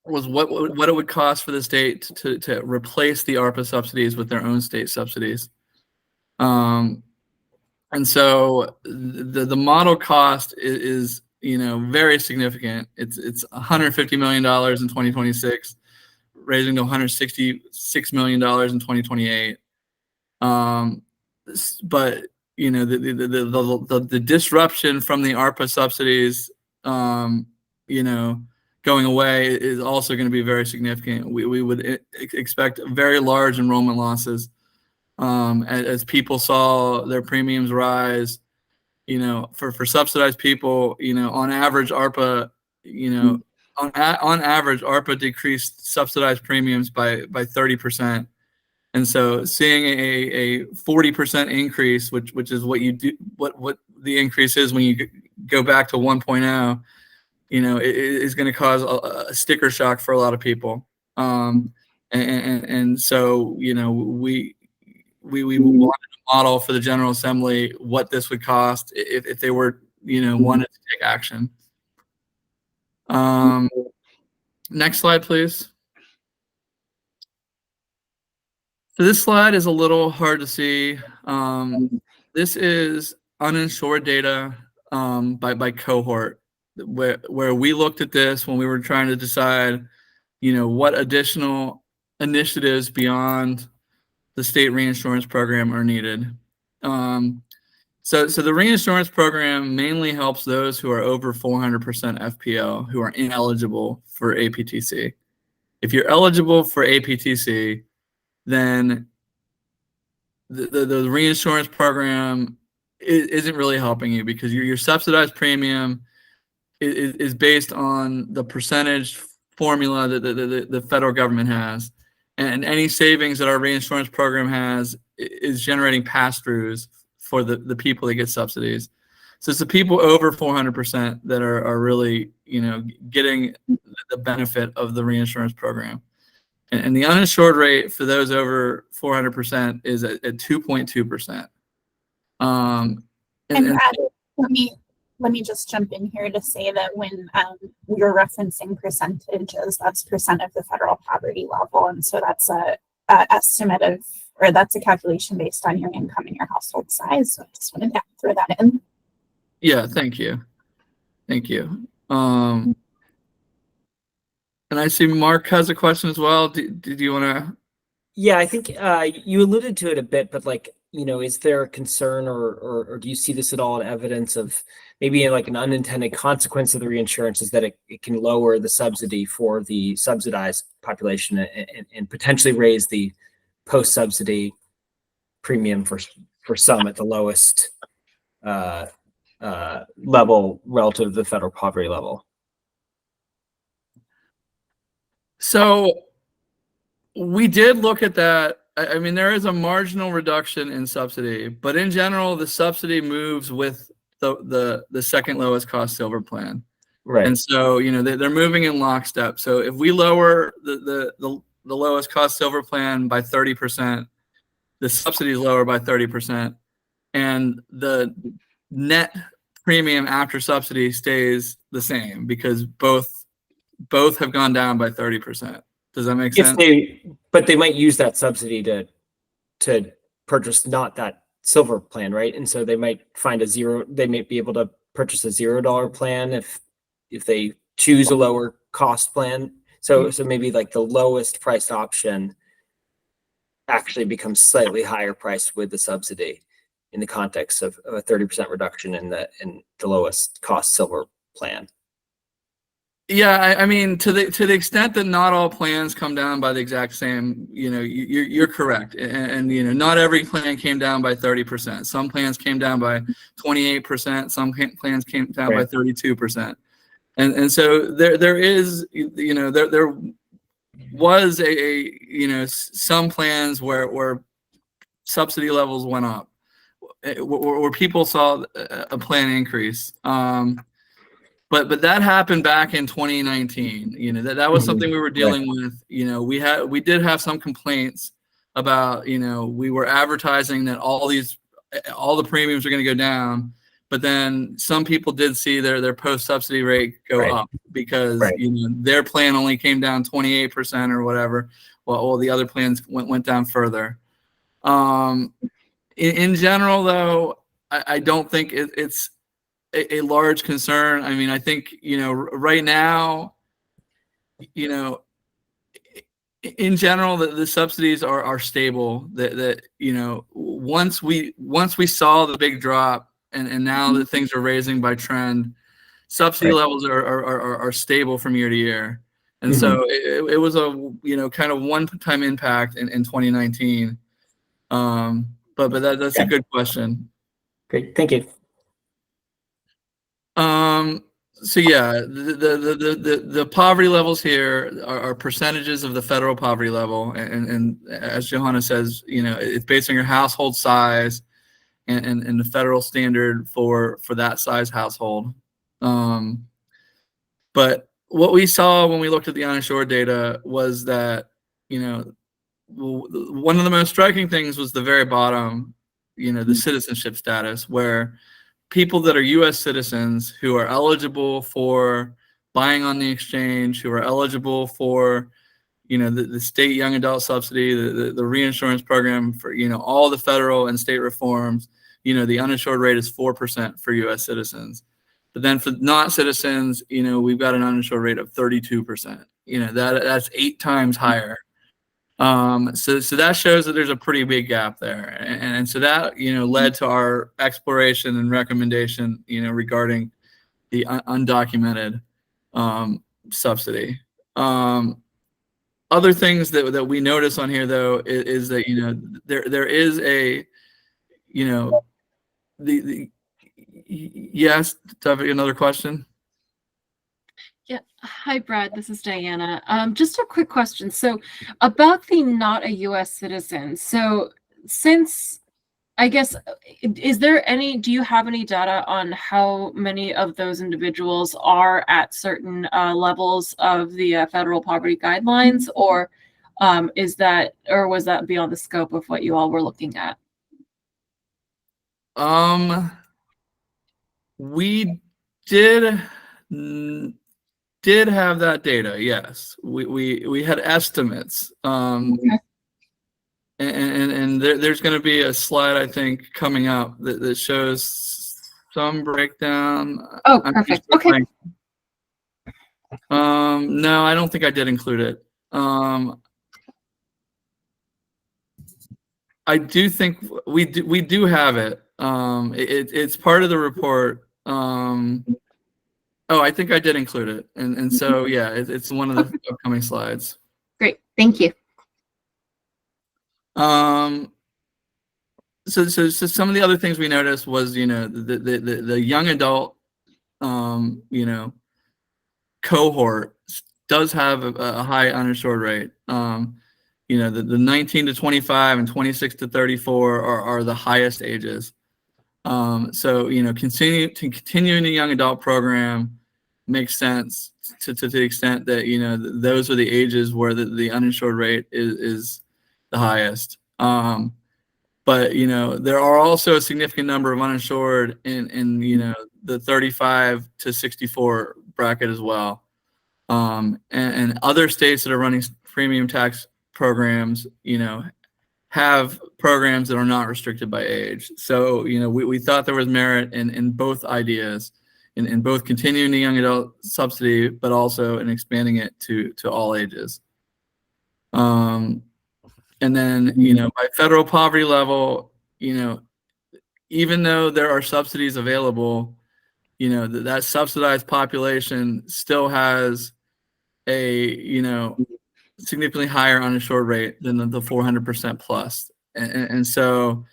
was what it would cost for the state to replace the ARPA subsidies with their own state subsidies. And so the model cost is very significant. It's $150 million in 2026, raising to $166 million in 2028. But the disruption from the ARPA subsidies, going away is also going to be very significant. We would expect very large enrollment losses as people saw their premiums rise. For subsidized people, on average, ARPA, on average, ARPA decreased subsidized premiums by 30%. And so seeing a 40% increase, which is what you do, what the increase is when you go back to 1.0, it is going to cause a sticker shock for a lot of people. And so, we wanted to model for the General Assembly what this would cost if they were, wanted to take action. Next slide, please. So this slide is a little hard to see. This is uninsured data by cohort, where we looked at this when we were trying to decide, what additional initiatives beyond the state reinsurance program are needed. So the reinsurance program mainly helps those who are over 400% FPL, who are ineligible for APTC. If you're eligible for APTC, then the reinsurance program isn't really helping you, because your subsidized premium is based on the percentage formula that the federal government has. And any savings that our reinsurance program has is generating pass-throughs for the people that get subsidies. So it's the people over 400% that are really, getting the benefit of the reinsurance program. And the uninsured rate for those over 400% is at 2.2%. Let me just jump in here to say that when you're referencing percentages, that's percent of the federal poverty level, and so that's a estimate of, or that's a calculation based on your income and your household size. So I just wanted to throw that in. Yeah, thank you. And I see Mark has a question as well. Did you want to? Yeah, I think you alluded to it a bit, but is there a concern or do you see this at all in evidence of maybe like an unintended consequence of the reinsurance is that it can lower the subsidy for the subsidized population and potentially raise the post-subsidy premium for some at the lowest level relative to the federal poverty level? So we did look at that. I mean, there is a marginal reduction in subsidy, but in general, the subsidy moves with the second lowest cost silver plan. Right. And so, they're moving in lockstep. So if we lower the lowest cost silver plan by 30%, the subsidy is lower by 30%, and the net premium after subsidy stays the same because both have gone down by 30%. Does that make sense? But they might use that subsidy to purchase not that silver plan, right? And so they might find they may be able to purchase a $0 plan if they choose a lower cost plan. So maybe like the lowest priced option actually becomes slightly higher priced with the subsidy in the context of a 30% reduction in the lowest cost silver plan. Yeah, I mean, to the extent that not all plans come down by the exact same, you're correct, and not every plan came down by 30%. Some plans came down by 28%. Some plans came down by 32%, and so there is, there was a some plans where subsidy levels went up, where people saw a plan increase. but that happened back in 2019. You know, that was something we were dealing with. You know, we did have some complaints about, you know, we were advertising that all the premiums are going to go down, but then some people did see their post-subsidy rate go up because you know, their plan only came down 28% or whatever, while all the other plans went down further. In general, though, I don't think it's a large concern. I mean, I think, you know, right now, you know, in general, the subsidies are stable. That you know, once we saw the big drop, and now that things are raising by trend, subsidy levels are stable from year to year. And so it was a, you know, kind of one-time impact in 2019. But that's a good question. Great, thank you. So yeah, the poverty levels here are percentages of the federal poverty level, and as Johanna says, you know, it's based on your household size and the federal standard for that size household. But what we saw when we looked at the uninsured data was that, you know, one of the most striking things was the very bottom, you know, the citizenship status, where people that are U.S. citizens who are eligible for buying on the exchange, who are eligible for, you know, the state young adult subsidy, the reinsurance program, for, you know, all the federal and state reforms, you know, the uninsured rate is 4% for U.S. citizens. But then for non-citizens, you know, we've got an uninsured rate of 32%. You know, that's 8 times higher. So that shows that there's a pretty big gap there, and so that, you know, led to our exploration and recommendation, you know, regarding the undocumented subsidy. Other things that we notice on here, though, is that, you know, there is a, you know, yes, do I have another question? Yeah. Hi, Brad. This is Diana. Just a quick question. So about the not a U.S. citizen. So since, I guess, do you have any data on how many of those individuals are at certain levels of the federal poverty guidelines, or was that beyond the scope of what you all were looking at? We did have that data, yes. We had estimates. Okay. And there's going to be a slide, I think, coming up that shows some breakdown. Oh, perfect. Okay. No, I don't think I did include it. I do think we do have it. It's part of the report. Oh, I think I did include it, and so yeah, it's one of the upcoming slides. Great, thank you. So some of the other things we noticed was, you know, the young adult, you know, cohort does have a high uninsured rate. You know, the 19 to 25 and 26 to 34 are the highest ages. So, you know, continuing the young adult program makes sense to the extent that, you know, those are the ages where the uninsured rate is the highest. But, you know, there are also a significant number of uninsured in you know, the 35 to 64 bracket as well. And other states that are running premium tax programs, you know, have programs that are not restricted by age. So, you know, we thought there was merit in both ideas, in both continuing the young adult subsidy, but also in expanding it to all ages. And then, you know, by federal poverty level, you know, even though there are subsidies available, you know, that subsidized population still has a, you know, significantly higher uninsured rate than the 400% plus. And so,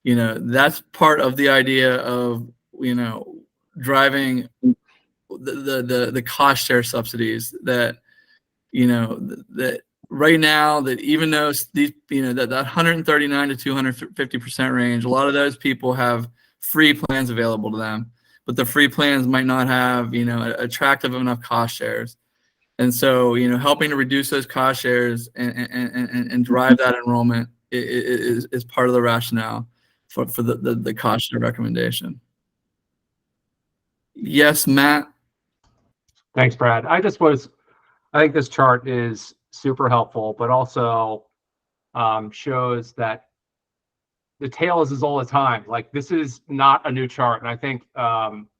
you know, that's part of the idea of, you know, driving the cost share subsidies that, you know, that right now, that even though these, you know, that 139 to 250% range, a lot of those people have free plans available to them. but the free plans might not have, attractive enough cost shares. And so, helping to reduce those cost shares and drive that enrollment is part of the rationale for the cost share recommendation. Yes, Matt. Thanks, Brad. I think this chart is super helpful, but also shows that the tail is all the time. Like, this is not a new chart. And I think,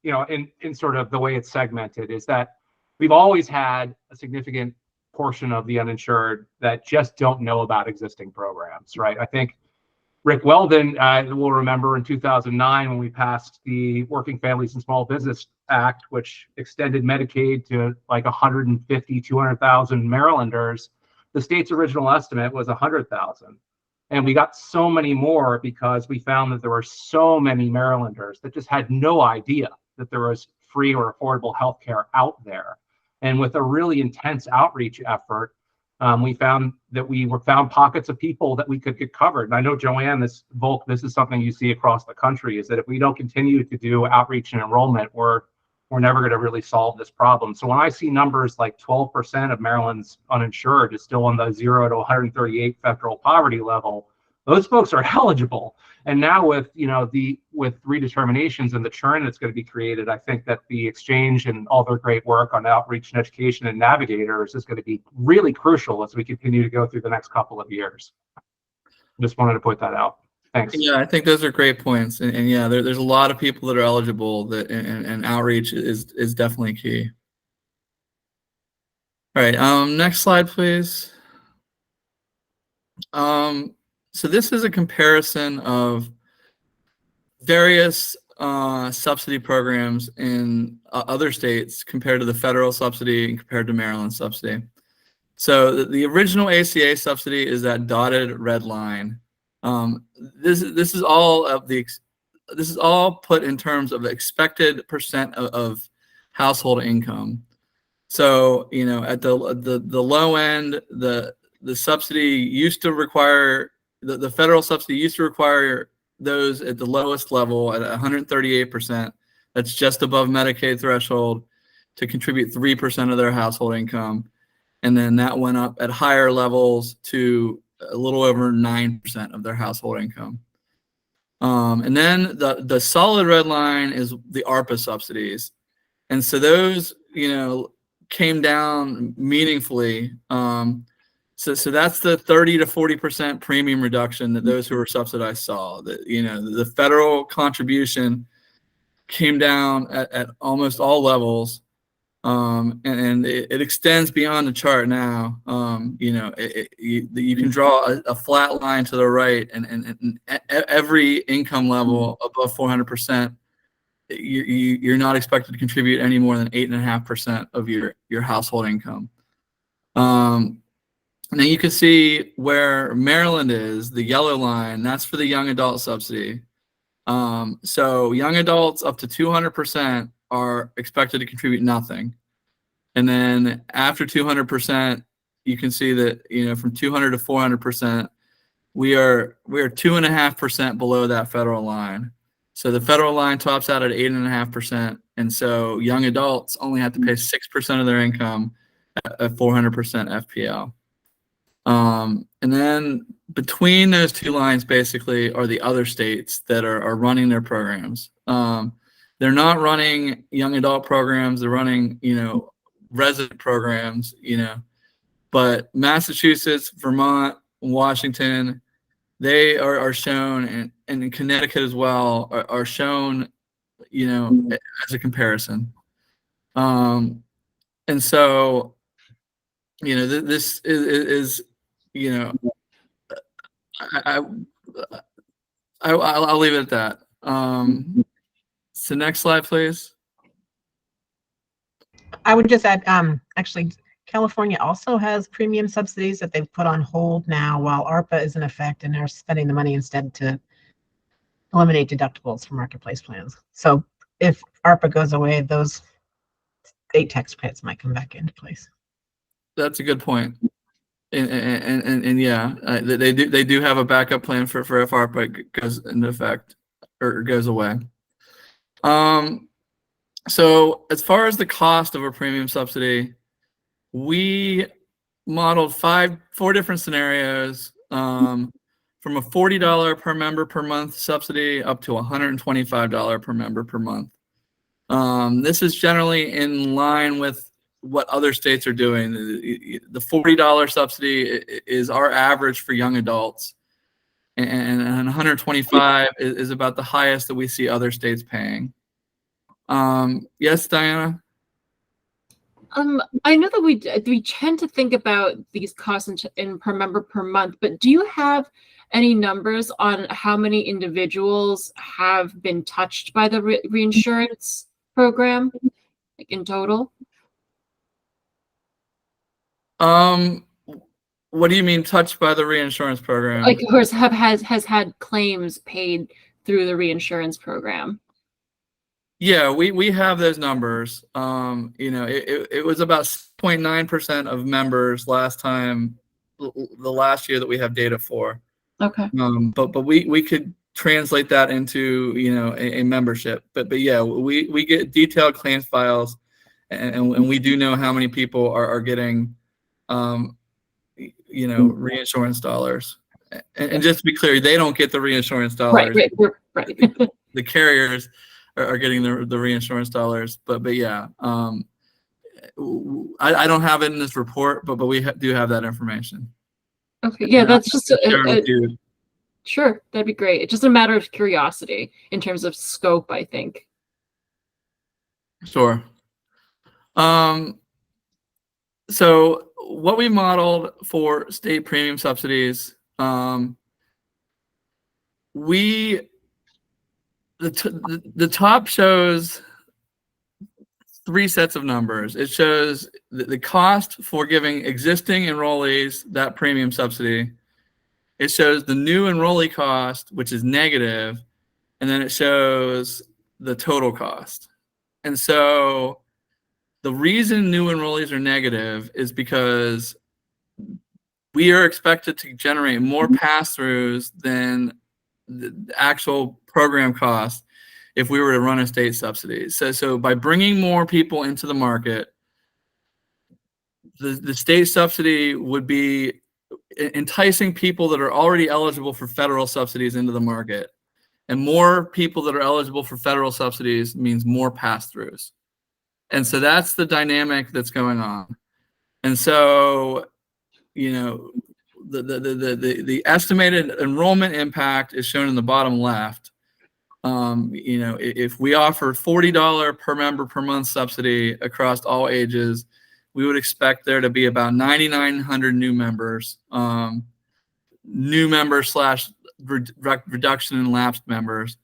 in sort of the way it's segmented is that we've always had a significant portion of the uninsured that just don't know about existing programs, right? I think Rick Weldon will remember in 2009 when we passed the Working Families and Small Business Act, which extended Medicaid to like 150, 200,000 Marylanders. The state's original estimate was 100,000. And we got so many more because we found that there were so many Marylanders that just had no idea that there was free or affordable healthcare out there. And with a really intense outreach effort, we found pockets of people that we could get covered. And I know, Joanne, this is something you see across the country, is that if we don't continue to do outreach and enrollment, we're never going to really solve this problem. So when I see numbers like 12% of Maryland's uninsured is still on the 0 to 138 federal poverty level, those folks are eligible. And now with redeterminations and the churn that's going to be created, I think that the exchange and all their great work on outreach and education and navigators is going to be really crucial as we continue to go through the next couple of years. Just wanted to point that out. Thanks. Yeah, I think those are great points. And yeah, there's a lot of people that are eligible and outreach is definitely key. All right, next slide, please. So this is a comparison of various subsidy programs in other states compared to the federal subsidy and compared to Maryland subsidy. So the original ACA subsidy is that dotted red line. This is all put in terms of expected percent of household income. So at the low end, the subsidy used to require the federal subsidy used to require those at the lowest level at 138%. That's just above Medicaid threshold to contribute 3% of their household income. And then that went up at higher levels to a little over 9% of their household income. And then the solid red line is the ARPA subsidies. And so those, came down meaningfully. So that's the 30 to 40% premium reduction that those who were subsidized saw. The federal contribution came down at almost all levels. And it extends beyond the chart now. You can draw a flat line to the right, and every income level above 400%, you're not expected to contribute any more than 8.5% of your household income. Now you can see where Maryland is, the yellow line, that's for the young adult subsidy. So young adults up to 200% are expected to contribute nothing. And then after 200%, you can see that, from 200 to 400%, we are 2.5% below that federal line. So the federal line tops out at 8.5%. And so young adults only have to pay 6% of their income at 400% FPL. And then between those two lines basically are the other states that are running their programs. They're not running young adult programs. They're running, resident programs, but Massachusetts, Vermont, Washington, they are shown, and in Connecticut as well, are shown, as a comparison. And so, this is I'll leave it at that. So next slide, please. I would just add, actually, California also has premium subsidies that they've put on hold now while ARPA is in effect, and they're spending the money instead to eliminate deductibles for marketplace plans. So if ARPA goes away, those state tax credits might come back into place. That's a good point. And yeah, they do have a backup plan for if ARPA goes into effect or goes away. So as far as the cost of a premium subsidy, we modeled four different scenarios, from a $40 per member per month subsidy up to $125 per member per month. This is generally in line with what other states are doing. The $40 subsidy is our average for young adults, and 125 is about the highest that we see other states paying. Yes, Diana? I know that we tend to think about these costs in per member per month, but do you have any numbers on how many individuals have been touched by the reinsurance program, like in total? What do you mean touched by the reinsurance program? Like, of course, has had claims paid through the reinsurance program. Yeah, we have those numbers. It was about 0.9% of members last time, the last year that we have data for. Okay. But we could translate that into a membership. But yeah, we get detailed claims files, and we do know how many people are getting reinsurance dollars. And just to be clear, they don't get the reinsurance dollars. Right. The carriers are getting the reinsurance dollars. But yeah, I don't have it in this report, but we do have that information. Okay, yeah, that's just Sure, that'd be great. It's just a matter of curiosity in terms of scope, I think. Sure. So what we modeled for state premium subsidies, the top shows three sets of numbers. It shows the cost for giving existing enrollees that premium subsidy. It shows the new enrollee cost, which is negative, and then it shows the total cost. And so the reason new enrollees are negative is because we are expected to generate more pass-throughs than the actual program cost if we were to run a state subsidy. So by bringing more people into the market, the state subsidy would be enticing people that are already eligible for federal subsidies into the market. And more people that are eligible for federal subsidies means more pass-throughs. And so that's the dynamic that's going on. And so, the estimated enrollment impact is shown in the bottom left. If we offer $40 per member per month subsidy across all ages, we would expect there to be about 9,900 new members, / reduction in lapsed members.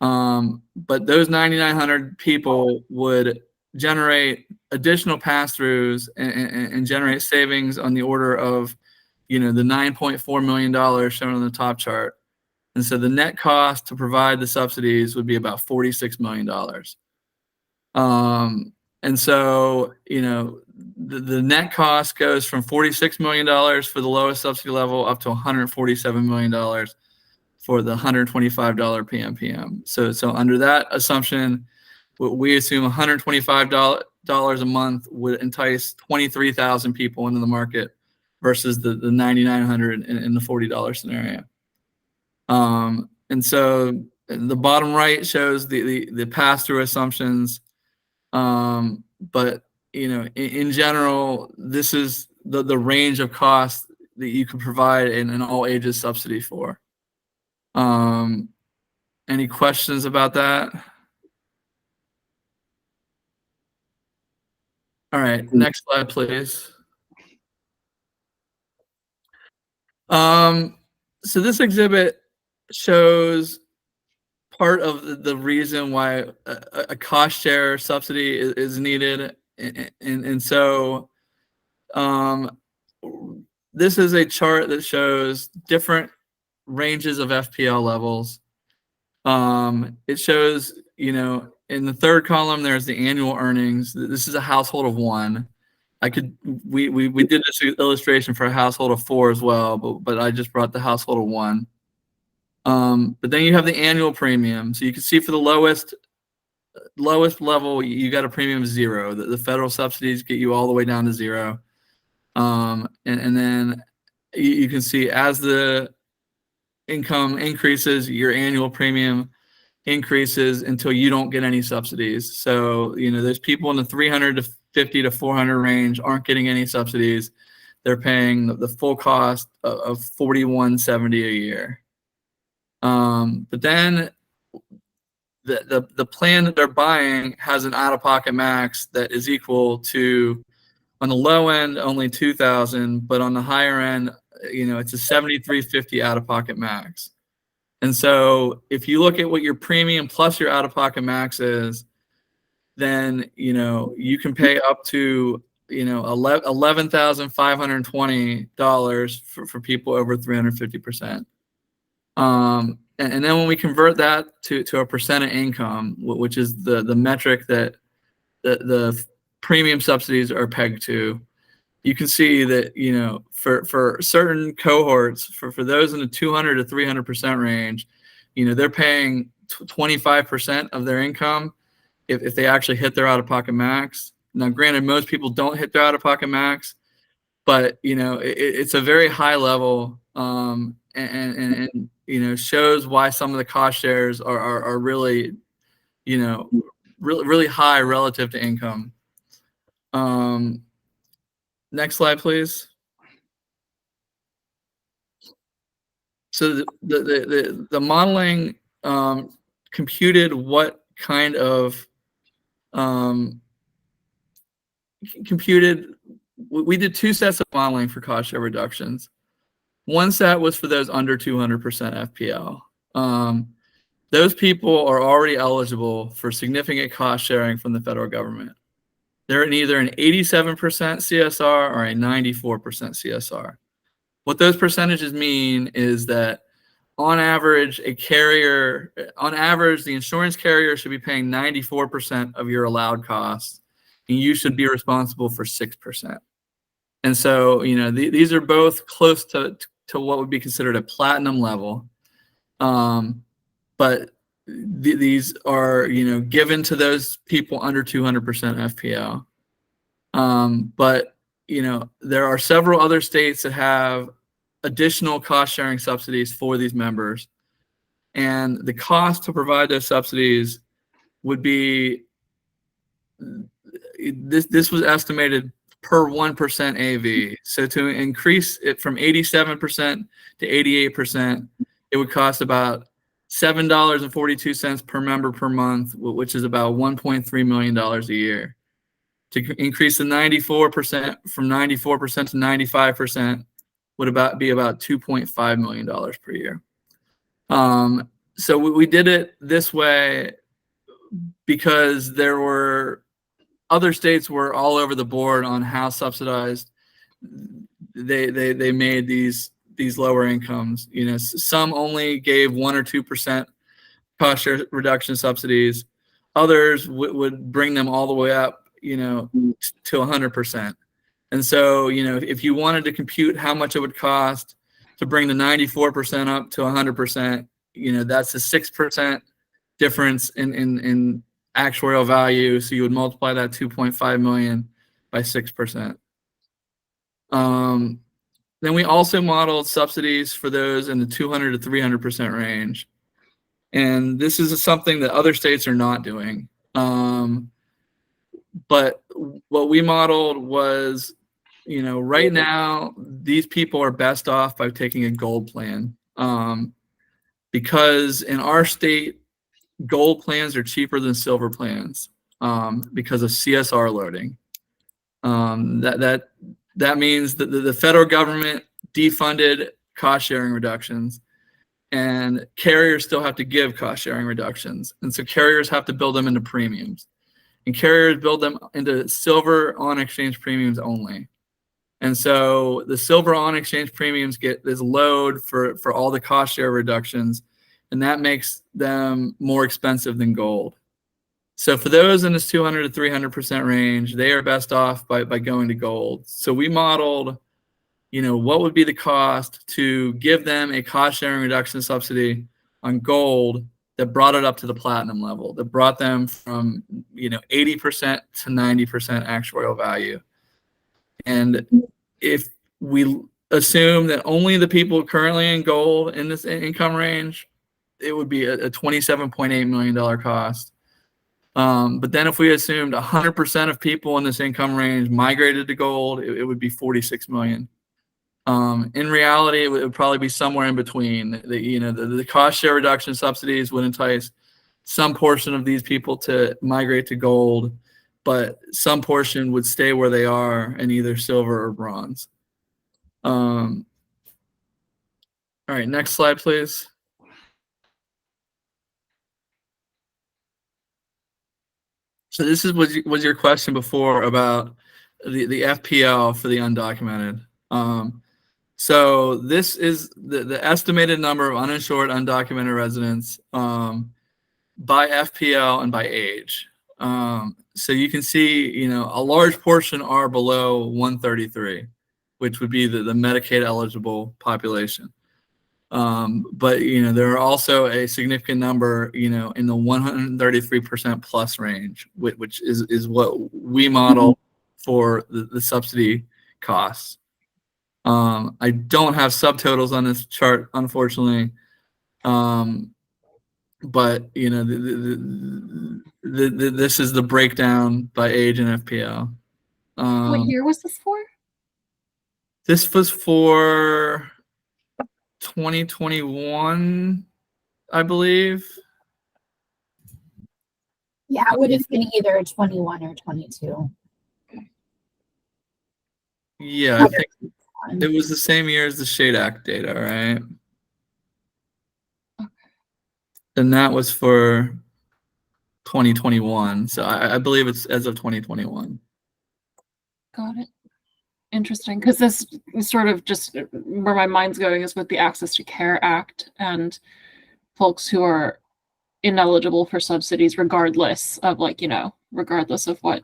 But those 9,900 people would generate additional pass-throughs and generate savings on the order of, the $9.4 million shown on the top chart. And so the net cost to provide the subsidies would be about $46 million. And so, the net cost goes from $46 million for the lowest subsidy level up to $147 million for the $125 PMPM. So under that assumption, we assume $125 a month would entice 23,000 people into the market versus the 9,900 in the $40 scenario. And so the bottom right shows the pass-through assumptions. But in general, this is the range of costs that you can provide in an all ages subsidy for. Any questions about that? All right, next slide, please. So this exhibit shows part of the reason why a cost share subsidy is needed. And so this is a chart that shows different ranges of FPL levels. It shows, in the third column, there's the annual earnings. This is a household of one. We did this illustration for a household of four as well, but I just brought the household of one. But then you have the annual premium. So you can see for the lowest lowest level, you got a premium of 0. The federal subsidies get you all the way down to 0. And then you can see as the income increases, your annual premium increases until you don't get any subsidies. So, there's people in the 350 to 400 range aren't getting any subsidies. They're paying the full cost of $41.70 a year. But then the plan that they're buying has an out-of-pocket max that is equal to, on the low end, only $2,000, but on the higher end, it's a $7,350 out-of-pocket max. And so if you look at what your premium plus your out-of-pocket max is, then you can pay up to $11,520 for people over 350%. And then when we convert that to a percent of income, which is the metric that the premium subsidies are pegged to, you can see that for certain cohorts, for those in the 200 to 300% range, they're paying 25% of their income if they actually hit their out-of-pocket max. Now, granted, most people don't hit their out-of-pocket max, but it's a very high level, and shows why some of the cost shares are really really high relative to income. Next slide, please. So the modeling computed what kind of we did 2 sets of modeling for cost share reductions. One set was for those under 200% FPL. Those people are already eligible for significant cost sharing from the federal government. They're in either an 87% CSR or a 94% CSR. What those percentages mean is that on average, the insurance carrier should be paying 94% of your allowed costs, and you should be responsible for 6%. And so, these are both close to what would be considered a platinum level. But these are, given to those people under 200% FPL. But, there are several other states that have additional cost sharing subsidies for these members. And the cost to provide those subsidies would be, this was estimated per 1% AV. So to increase it from 87% to 88%, it would cost about $7.42 per member per month, which is about $1.3 million a year. To increase the 94% from 94% to 95% would be about $2.5 million per year. So we did it this way because there were other states were all over the board on how subsidized they made these lower incomes. Some only gave 1 or 2% cost share reduction subsidies. Others would bring them all the way up, to 100%. And so, if you wanted to compute how much it would cost to bring the 94% up to 100%, that's a 6% difference in actuarial value. So you would multiply that 2.5 million by 6%. Then we also modeled subsidies for those in the 200 to 300% range. And this is something that other states are not doing. But what we modeled was, right now, these people are best off by taking a gold plan. Because in our state, gold plans are cheaper than silver plans because of CSR loading. That means that the federal government defunded cost sharing reductions, and carriers still have to give cost sharing reductions. And so carriers have to build them into premiums, and carriers build them into silver on exchange premiums only. And so the silver on exchange premiums get this load for all the cost share reductions, and that makes them more expensive than gold. So for those in this 200 to 300% range, they are best off by going to gold. So we modeled, what would be the cost to give them a cost sharing reduction subsidy on gold that brought it up to the platinum level, that brought them from 80% to 90% actuarial value. And if we assume that only the people currently in gold in this income range, it would be a $27.8 million cost. But then if we assumed 100% of people in this income range migrated to gold, it would be $46 million. In reality, it would probably be somewhere in between. The cost share reduction subsidies would entice some portion of these people to migrate to gold, but some portion would stay where they are in either silver or bronze. All right, next slide, please. So this was your question before about the FPL for the undocumented. So this is the estimated number of uninsured undocumented residents by FPL and by age. So you can see, a large portion are below 133, which would be the Medicaid eligible population. But there are also a significant number, in the 133% plus range, which is what we model for the subsidy costs. I don't have subtotals on this chart, unfortunately. But this is the breakdown by age and FPL. What year was this for? This was for 2021, I believe. Yeah, it would have been either 21 or 22. Yeah, I think it was the same year as the SHADE Act data, right? And that was for 2021. So I believe it's as of 2021. Got it. Interesting, because this is sort of just where my mind's going is with the Access to Care Act and folks who are ineligible for subsidies regardless of regardless of what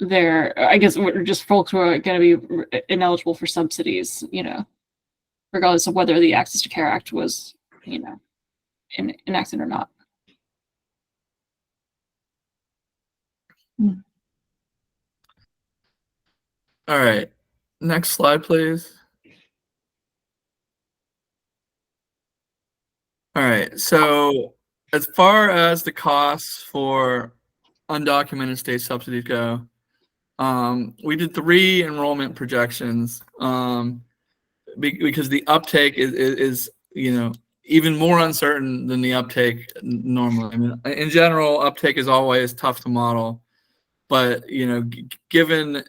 I guess just folks who are going to be ineligible for subsidies, regardless of whether the Access to Care Act was, enacted or not. All right, next slide, please. All right, so as far as the costs for undocumented state subsidies go, we did 3 enrollment projections because the uptake is even more uncertain than the uptake normally. I mean, in general, uptake is always tough to model, but given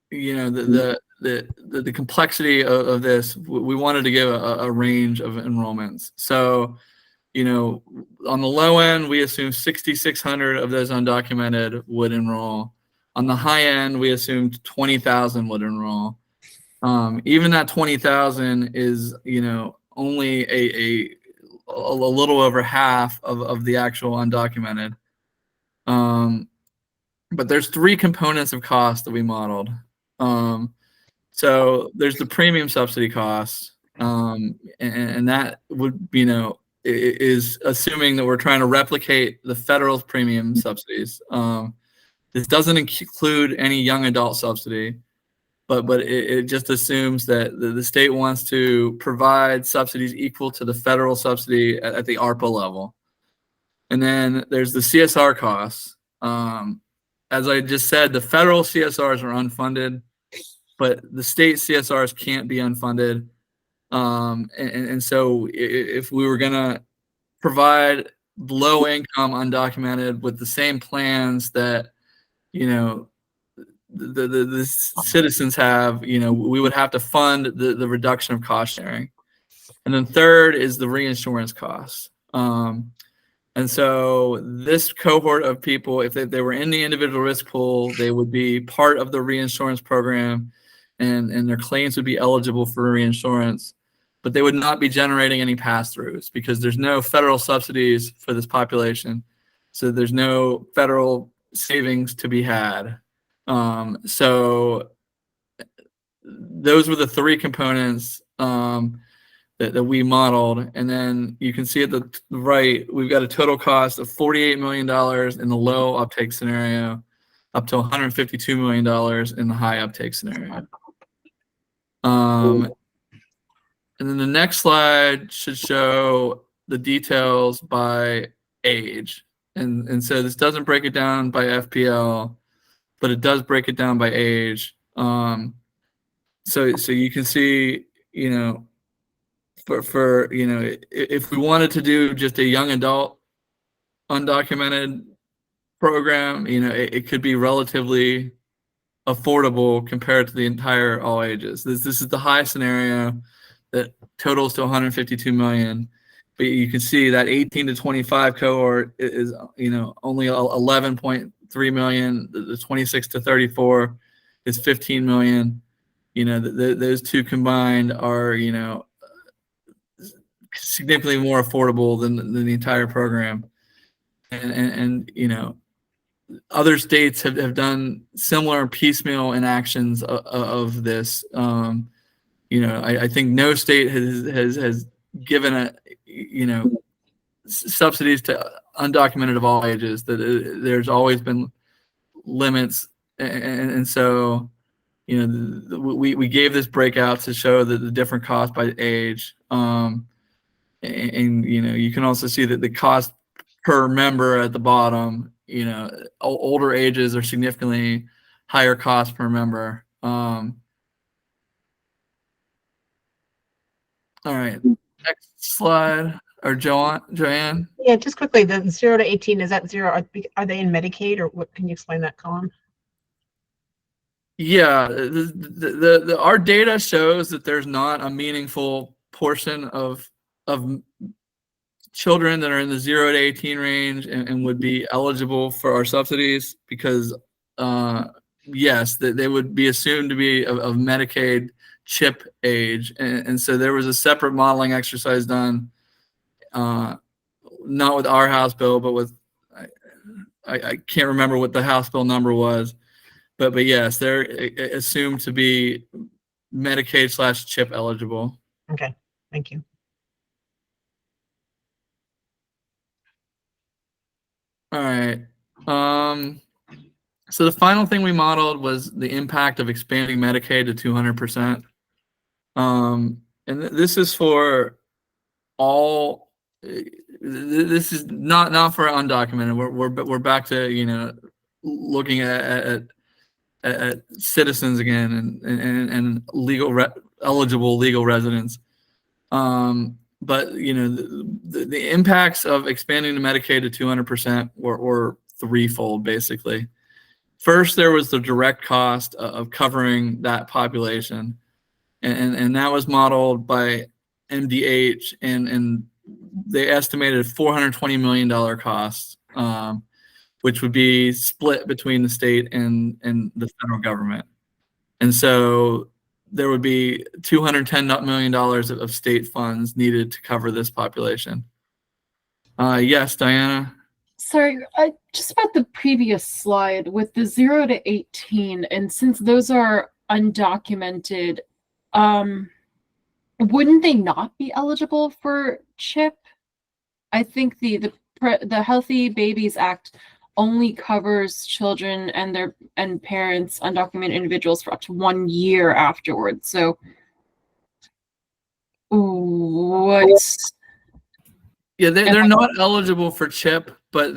the complexity of this, we wanted to give a range of enrollments. So on the low end, we assume 6,600 of those undocumented would enroll. On the high end, we assumed 20,000 would enroll. Even that 20,000 is only a little over half of the actual undocumented. But there's 3 components of cost that we modeled. So there's the premium subsidy costs, and that would is assuming that we're trying to replicate the federal premium subsidies. This doesn't include any young adult subsidy, but it just assumes that the state wants to provide subsidies equal to the federal subsidy at the ARPA level. And then there's the CSR costs. As I just said, the federal CSRs are unfunded, but the state CSRs can't be unfunded. And so if we were going to provide low income undocumented with the same plans that the citizens have, we would have to fund the reduction of cost sharing. And then third is the reinsurance costs. And so this cohort of people, if they were in the individual risk pool, they would be part of the reinsurance program, and their claims would be eligible for reinsurance, but they would not be generating any pass-throughs because there's no federal subsidies for this population. So there's no federal savings to be had. So those were the 3 components. that we modeled. And then you can see at the right, we've got a total cost of $48 million in the low uptake scenario, up to $152 million in the high uptake scenario. And then the next slide should show the details by age. And so this doesn't break it down by FPL, but it does break it down by age. So you can see, you know, for you know, if we wanted to do just a young adult undocumented program, you know, it could be relatively affordable compared to the entire all ages. This is the high scenario that totals to 152 million. But you can see that 18 to 25 cohort is, you know, only 11.3 million. The 26 to 34 is 15 million. You know, those two combined are, you know, significantly more affordable than the entire program. And you know, other states have done similar piecemeal enactions of this. You know, I think no state has given a, you know, subsidies to undocumented of all ages. That there's always been limits, and so, you know, we gave this breakout to show that the different costs by age. And you know, you can also see that the cost per member at the bottom, you know, older ages are significantly higher cost per member. All right, next slide, or Joanne. Yeah, just quickly, the 0 to 18, is that zero? Are they in Medicaid, or what? Can you explain that column? Yeah, our data shows that there's not a meaningful portion of children that are in the 0 to 18 range and would be eligible for our subsidies because, yes, they would be assumed to be of Medicaid CHIP age. And so there was a separate modeling exercise done, not with our House bill, but with, I can't remember what the House bill number was, but yes, they're assumed to be Medicaid / CHIP eligible. Okay, thank you. All right. So the final thing we modeled was the impact of expanding Medicaid to 200%. And this is for all. This is not for undocumented. We're back to, you know, looking at citizens again and eligible legal residents. But you know, the impacts of expanding the Medicaid to 200% were threefold, basically. First, there was the direct cost of covering that population, and that was modeled by MDH, and they estimated $420 million cost, which would be split between the state and the federal government. And so there would be $210 million of state funds needed to cover this population. Yes, Diana? Sorry, just about the previous slide with the 0 to 18, and since those are undocumented, wouldn't they not be eligible for CHIP? I think the Healthy Babies Act only covers children and parents, undocumented individuals, for up to 1 year afterwards. So what's Yeah, they're not eligible for CHIP, but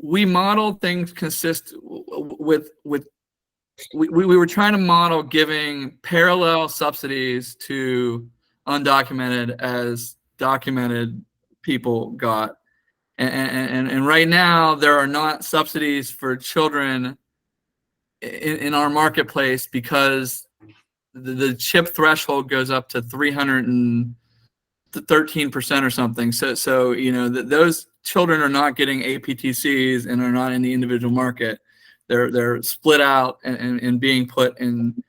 we modeled things we were trying to model giving parallel subsidies to undocumented as documented people got. And right now, there are not subsidies for children in our marketplace because the CHIP threshold goes up to 313% or something. So you know, those children are not getting APTCs and are not in the individual market. They're split out and being put in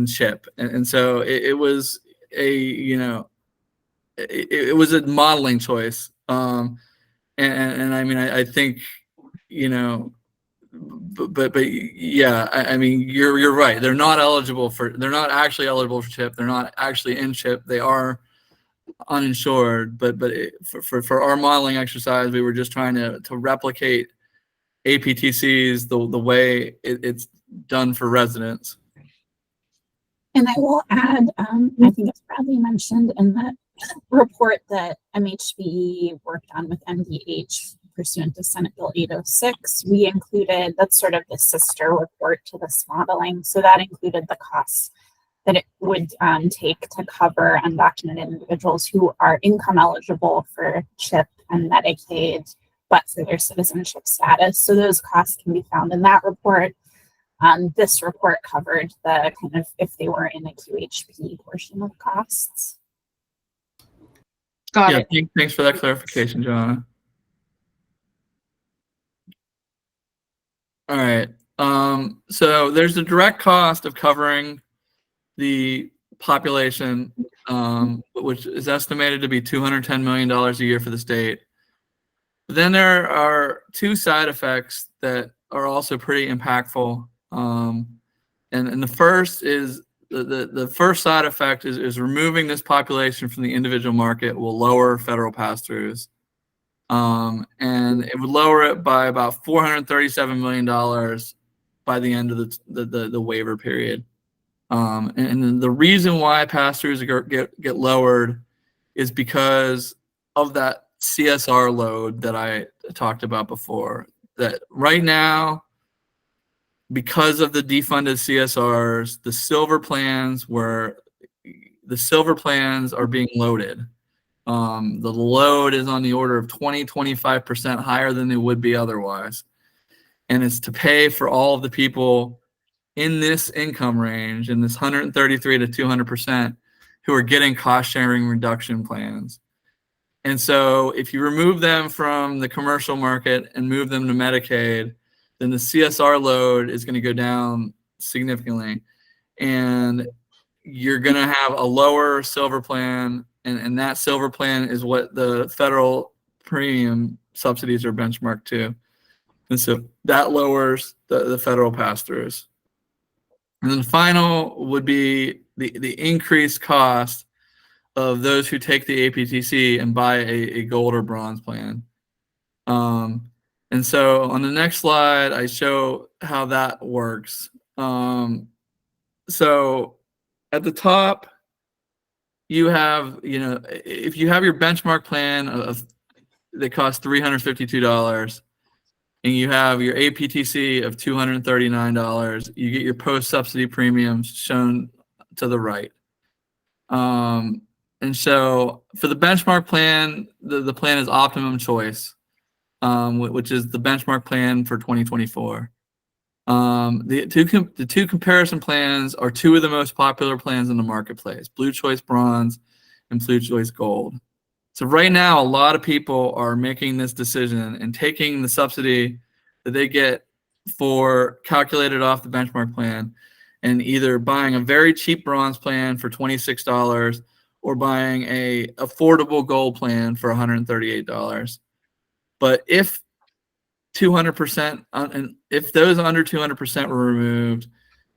CHIP. And so it was a, you know, it was a modeling choice. And I mean, I think, you know, but yeah, I mean, you're right. They're not actually eligible for CHIP. They're not actually in CHIP. They are uninsured. But for our modeling exercise, we were just trying to replicate APTCs the way it's done for residents. And I will add, I think it's Bradley mentioned in that report that MHBE worked on with MDH pursuant to Senate Bill 806. We included, that's sort of the sister report to this modeling. So that included the costs that it would take to cover undocumented individuals who are income eligible for CHIP and Medicaid, but for their citizenship status. So those costs can be found in that report. This report covered the kind of if they were in a QHP portion of costs. Got it. Thanks for that clarification, Joanna. All right. So there's the direct cost of covering the population, which is estimated to be $210 million a year for the state. But then there are two side effects that are also pretty impactful. And the first is the first side effect is removing this population from the individual market will lower federal pass-throughs. And it would lower it by about $437 million by the end of the waiver period. And the reason why pass-throughs get lowered is because of that CSR load that I talked about before. That right now, because of the defunded CSRs, the silver plans are being loaded. The load is on the order of 25% higher than they would be otherwise. And it's to pay for all of the people in this income range, in this 133 to 200%, who are getting cost sharing reduction plans. And so if you remove them from the commercial market and move them to Medicaid, then the CSR load is going to go down significantly. And you're going to have a lower silver plan. And that silver plan is what the federal premium subsidies are benchmarked to. And so that lowers the federal pass-throughs. And then the final would be the increased cost of those who take the APTC and buy a gold or bronze plan. And so on the next slide, I show how that works. So at the top, you have, if you have your benchmark plan that costs $352, and you have your APTC of $239, you get your post-subsidy premiums shown to the right. And so for the benchmark plan, the plan is Optimum Choice, which is the benchmark plan for 2024. The two comparison plans are two of the most popular plans in the marketplace, Blue Choice Bronze and Blue Choice Gold. So right now, a lot of people are making this decision and taking the subsidy that they get for calculated off the benchmark plan and either buying a very cheap bronze plan for $26 or buying a affordable gold plan for $138. But if 200% and if those under 200% were removed,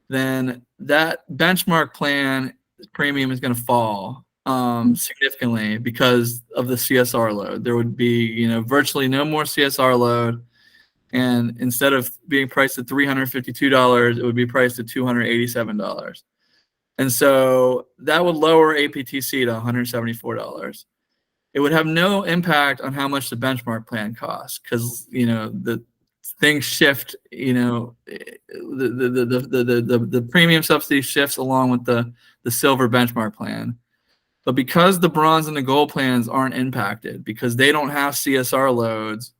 then that benchmark plan premium is going to fall significantly because of the CSR load. There would be, virtually no more CSR load, and instead of being priced at $352, it would be priced at $287. And so that would lower APTC to $174. It would have no impact on how much the benchmark plan costs because, the things shift, the premium subsidy shifts along with the silver benchmark plan. But because the bronze and the gold plans aren't impacted because they don't have CSR loads,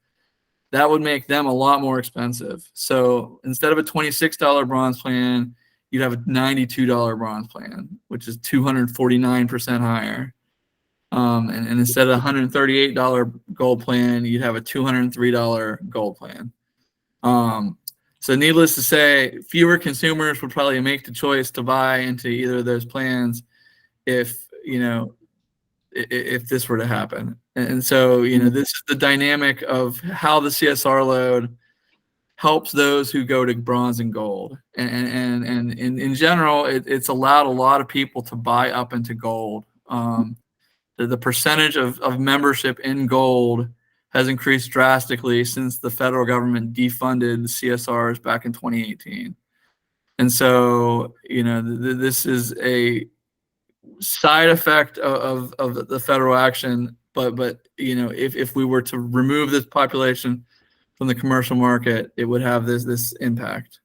that would make them a lot more expensive. So instead of a $26 bronze plan, you'd have a $92 bronze plan, which is 249% higher. And instead of a $138 gold plan, you'd have a $203 gold plan. So needless to say, fewer consumers would probably make the choice to buy into either of those plans if this were to happen. And so, this is the dynamic of how the CSR load helps those who go to bronze and gold. And in general, it's allowed a lot of people to buy up into gold. The percentage of membership in gold has increased drastically since the federal government defunded the CSRs back in 2018. And so, this is a side effect of the federal action. But if we were to remove this population from the commercial market, it would have this impact.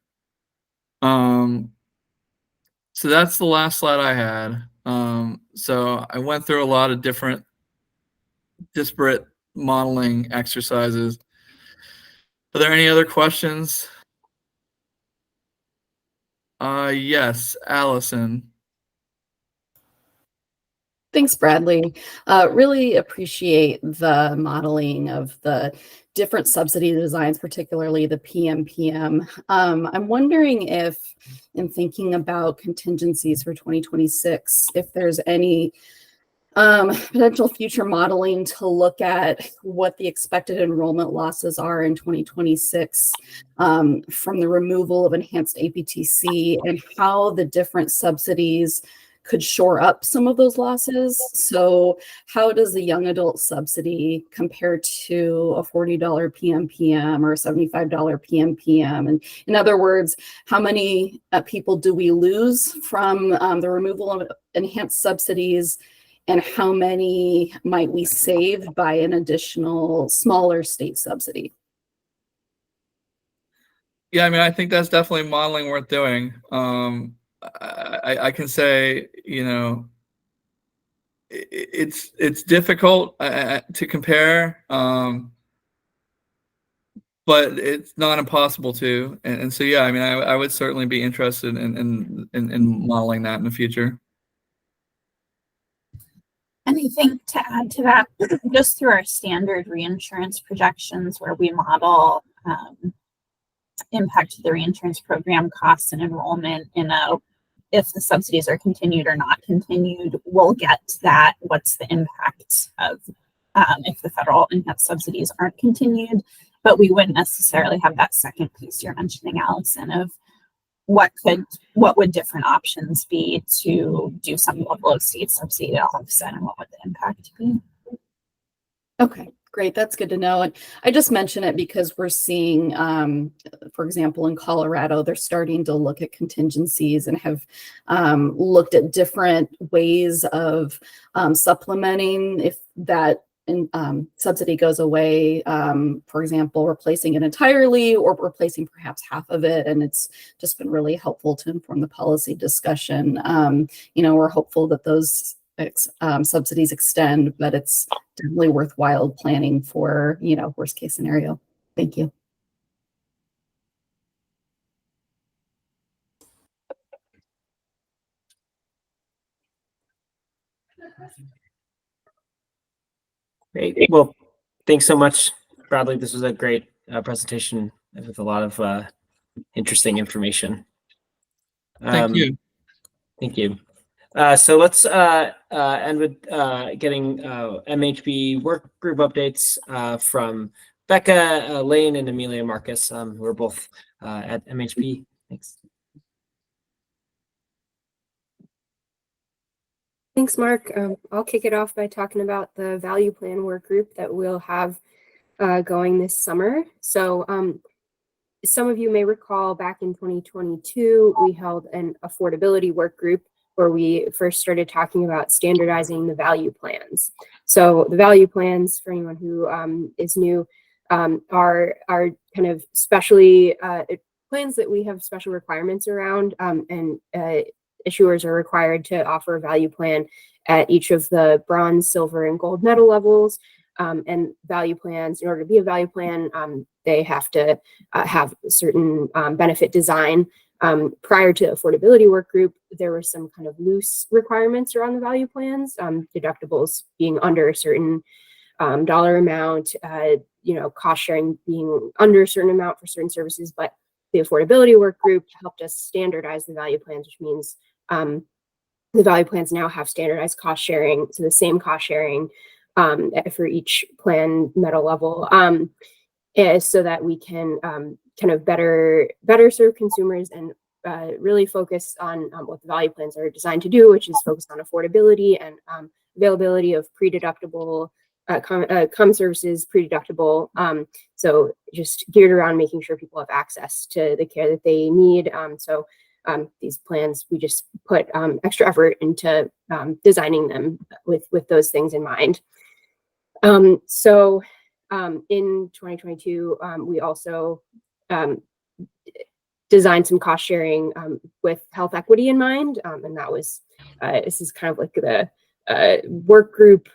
So that's the last slide I had. So I went through a lot of different disparate modeling exercises. Are there any other questions? Yes, Allison. Thanks, Bradley. Really appreciate the modeling of the different subsidy designs, particularly the PMPM. I'm wondering if, in thinking about contingencies for 2026, if there's any potential future modeling to look at what the expected enrollment losses are in 2026 from the removal of enhanced APTC, and how the different subsidies could shore up some of those losses. So how does the young adult subsidy compare to a $40 PMPM or a $75 PMPM? And in other words, how many people do we lose from the removal of enhanced subsidies, and how many might we save by an additional smaller state subsidy? Yeah, I mean, I think that's definitely modeling worth doing. I can say, it's difficult to compare, but it's not impossible to. And so, yeah, I mean, I would certainly be interested in modeling that in the future. And I think to add to that, just through our standard reinsurance projections where we model impact to the reinsurance program costs and enrollment if the subsidies are continued or not continued, we'll get that. What's the impact of if the federal enhanced subsidies aren't continued? But we wouldn't necessarily have that second piece you're mentioning, Allison, of what would different options be to do some level of state subsidy to offset, and what would the impact be? Okay, great. That's good to know. And I just mention it because we're seeing, for example, in Colorado, they're starting to look at contingencies and have looked at different ways of supplementing if that subsidy goes away, for example, replacing it entirely or replacing perhaps half of it. And it's just been really helpful to inform the policy discussion. We're hopeful that those subsidies extend, but it's definitely worthwhile planning for, worst case scenario. Thank you. Great. Well, thanks so much, Bradley. This was a great presentation with a lot of interesting information. Thank you. Thank you. So let's end with getting MHBE work group updates from Becca Lane and Amelia Marcus, who are both at MHBE. Thanks. Thanks, Mark. I'll kick it off by talking about the value plan work group that we'll have going this summer. So some of you may recall back in 2022, we held an affordability work group where we first started talking about standardizing the value plans. So the value plans, for anyone who is new, are kind of specially plans that we have special requirements around, and issuers are required to offer a value plan at each of the bronze, silver, and gold medal levels. And value plans, in order to be a value plan, they have to have certain benefit design. Prior to affordability work group, there were some kind of loose requirements around the value plans, deductibles being under a certain dollar amount, cost sharing being under a certain amount for certain services. But the affordability work group helped us standardize the value plans, which means the value plans now have standardized cost sharing, so the same cost sharing for each plan medal level, so that we can kind of better serve consumers and really focus on what the value plans are designed to do, which is focus on affordability and availability of pre-deductible services, pre-deductible. So just geared around making sure people have access to the care that they need. So these plans, we just put extra effort into designing them with those things in mind. So in 2022, we also designed some cost sharing with health equity in mind. And that was, this is kind of like the work group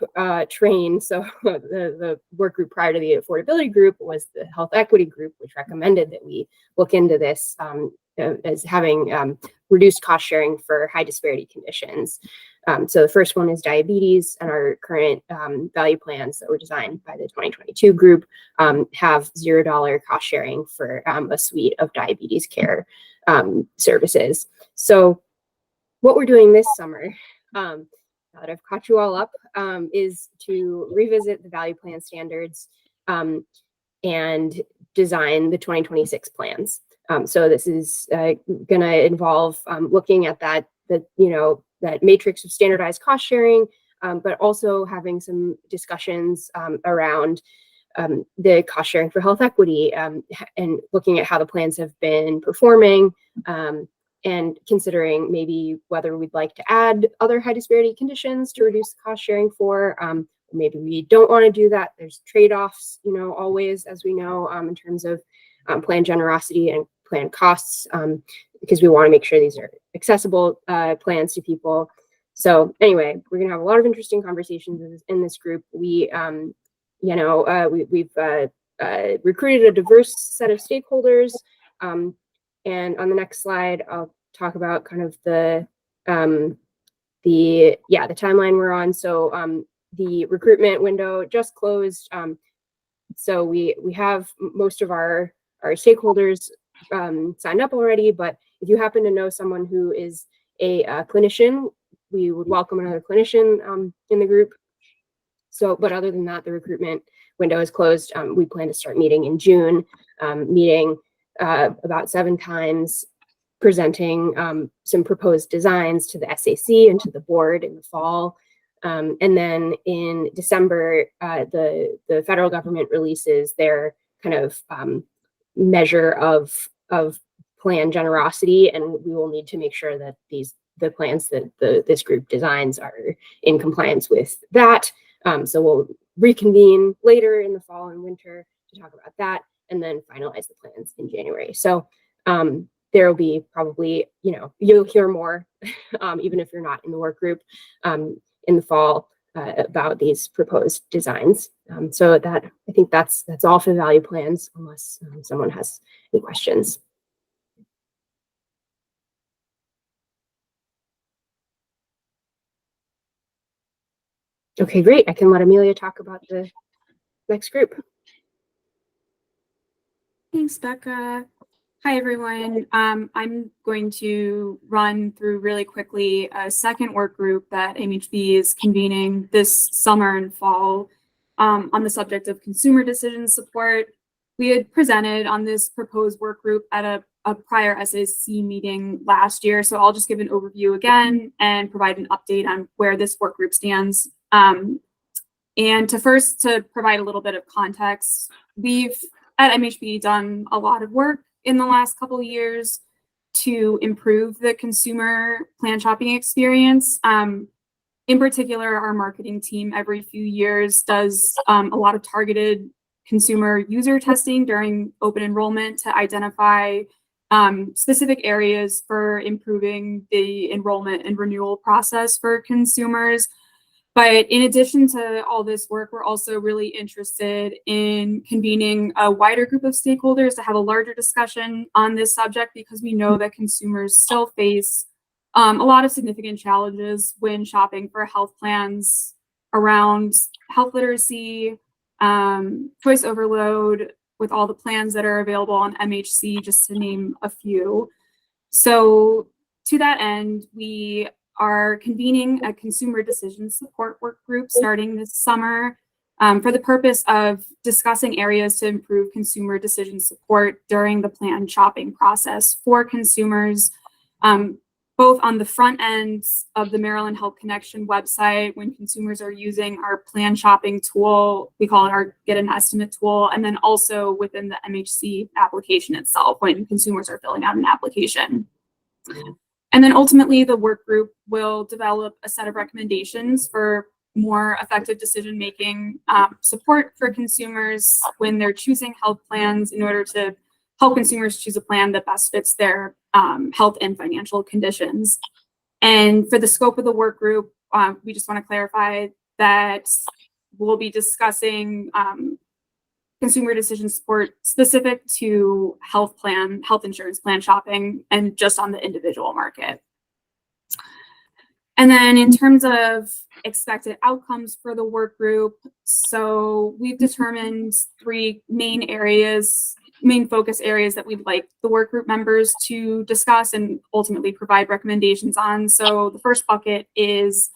train. So the work group prior to the affordability group was the health equity group, which recommended that we look into this as having reduced cost sharing for high disparity conditions. So the first one is diabetes, and our current value plans that were designed by the 2022 group have $0 cost sharing for a suite of diabetes care services. So what we're doing this summer, now that I've caught you all up, is to revisit the value plan standards and design the 2026 plans. So this is going to involve looking at that matrix of standardized cost sharing, but also having some discussions around the cost sharing for health equity and looking at how the plans have been performing and considering maybe whether we'd like to add other high disparity conditions to reduce the cost sharing for. Maybe we don't want to do that. There's trade-offs, always, as we know, in terms of plan generosity and plan costs, because we want to make sure these are accessible plans to people. So anyway, we're going to have a lot of interesting conversations in this group. We've recruited a diverse set of stakeholders. And on the next slide, I'll talk about kind of the timeline we're on. So the recruitment window just closed. So we have most of our stakeholders signed up already, but if you happen to know someone who is a clinician, we would welcome another clinician in the group. So, but other than that, the recruitment window is closed. We plan to start meeting in June, meeting about 7 times, presenting some proposed designs to the SAC and to the board in the fall. And then in December, the federal government releases their kind of measure of plan generosity, and we will need to make sure that the plans that this group designs are in compliance with that. So we'll reconvene later in the fall and winter to talk about that, and then finalize the plans in January. So there will be probably, you'll hear more, even if you're not in the work group, in the fall about these proposed designs. So that, I think that's all for the value plans, unless someone has any questions. Okay, great. I can let Amelia talk about the next group. Thanks, Becca. Hi, everyone. I'm going to run through really quickly a second work group that MHBE is convening this summer and fall on the subject of consumer decision support. We had presented on this proposed work group at a prior SAC meeting last year, so I'll just give an overview again and provide an update on where this work group stands. And to provide a little bit of context, we've at MHBE done a lot of work in the last couple of years to improve the consumer plan shopping experience. In particular, our marketing team every few years does a lot of targeted consumer user testing during open enrollment to identify specific areas for improving the enrollment and renewal process for consumers. But in addition to all this work, we're also really interested in convening a wider group of stakeholders to have a larger discussion on this subject, because we know that consumers still face a lot of significant challenges when shopping for health plans around health literacy, choice overload with all the plans that are available on MHC, just to name a few. So to that end, we are convening a consumer decision support work group starting this summer. for the purpose of discussing areas to improve consumer decision support during the plan shopping process for consumers, both on the front end of the Maryland Health Connection website when consumers are using our plan shopping tool, we call it our Get an Estimate tool, and then also within the MHC application itself when consumers are filling out an application. And then ultimately the work group will develop a set of recommendations for more effective decision-making support for consumers when they're choosing health plans in order to help consumers choose a plan that best fits their health and financial conditions. And for the scope of the work group, we just want to clarify that we'll be discussing consumer decision support specific to health insurance plan shopping, and just on the individual market. And then in terms of expected outcomes for the work group, so we've determined 3 main focus areas that we'd like the work group members to discuss and ultimately provide recommendations on. So the first bucket is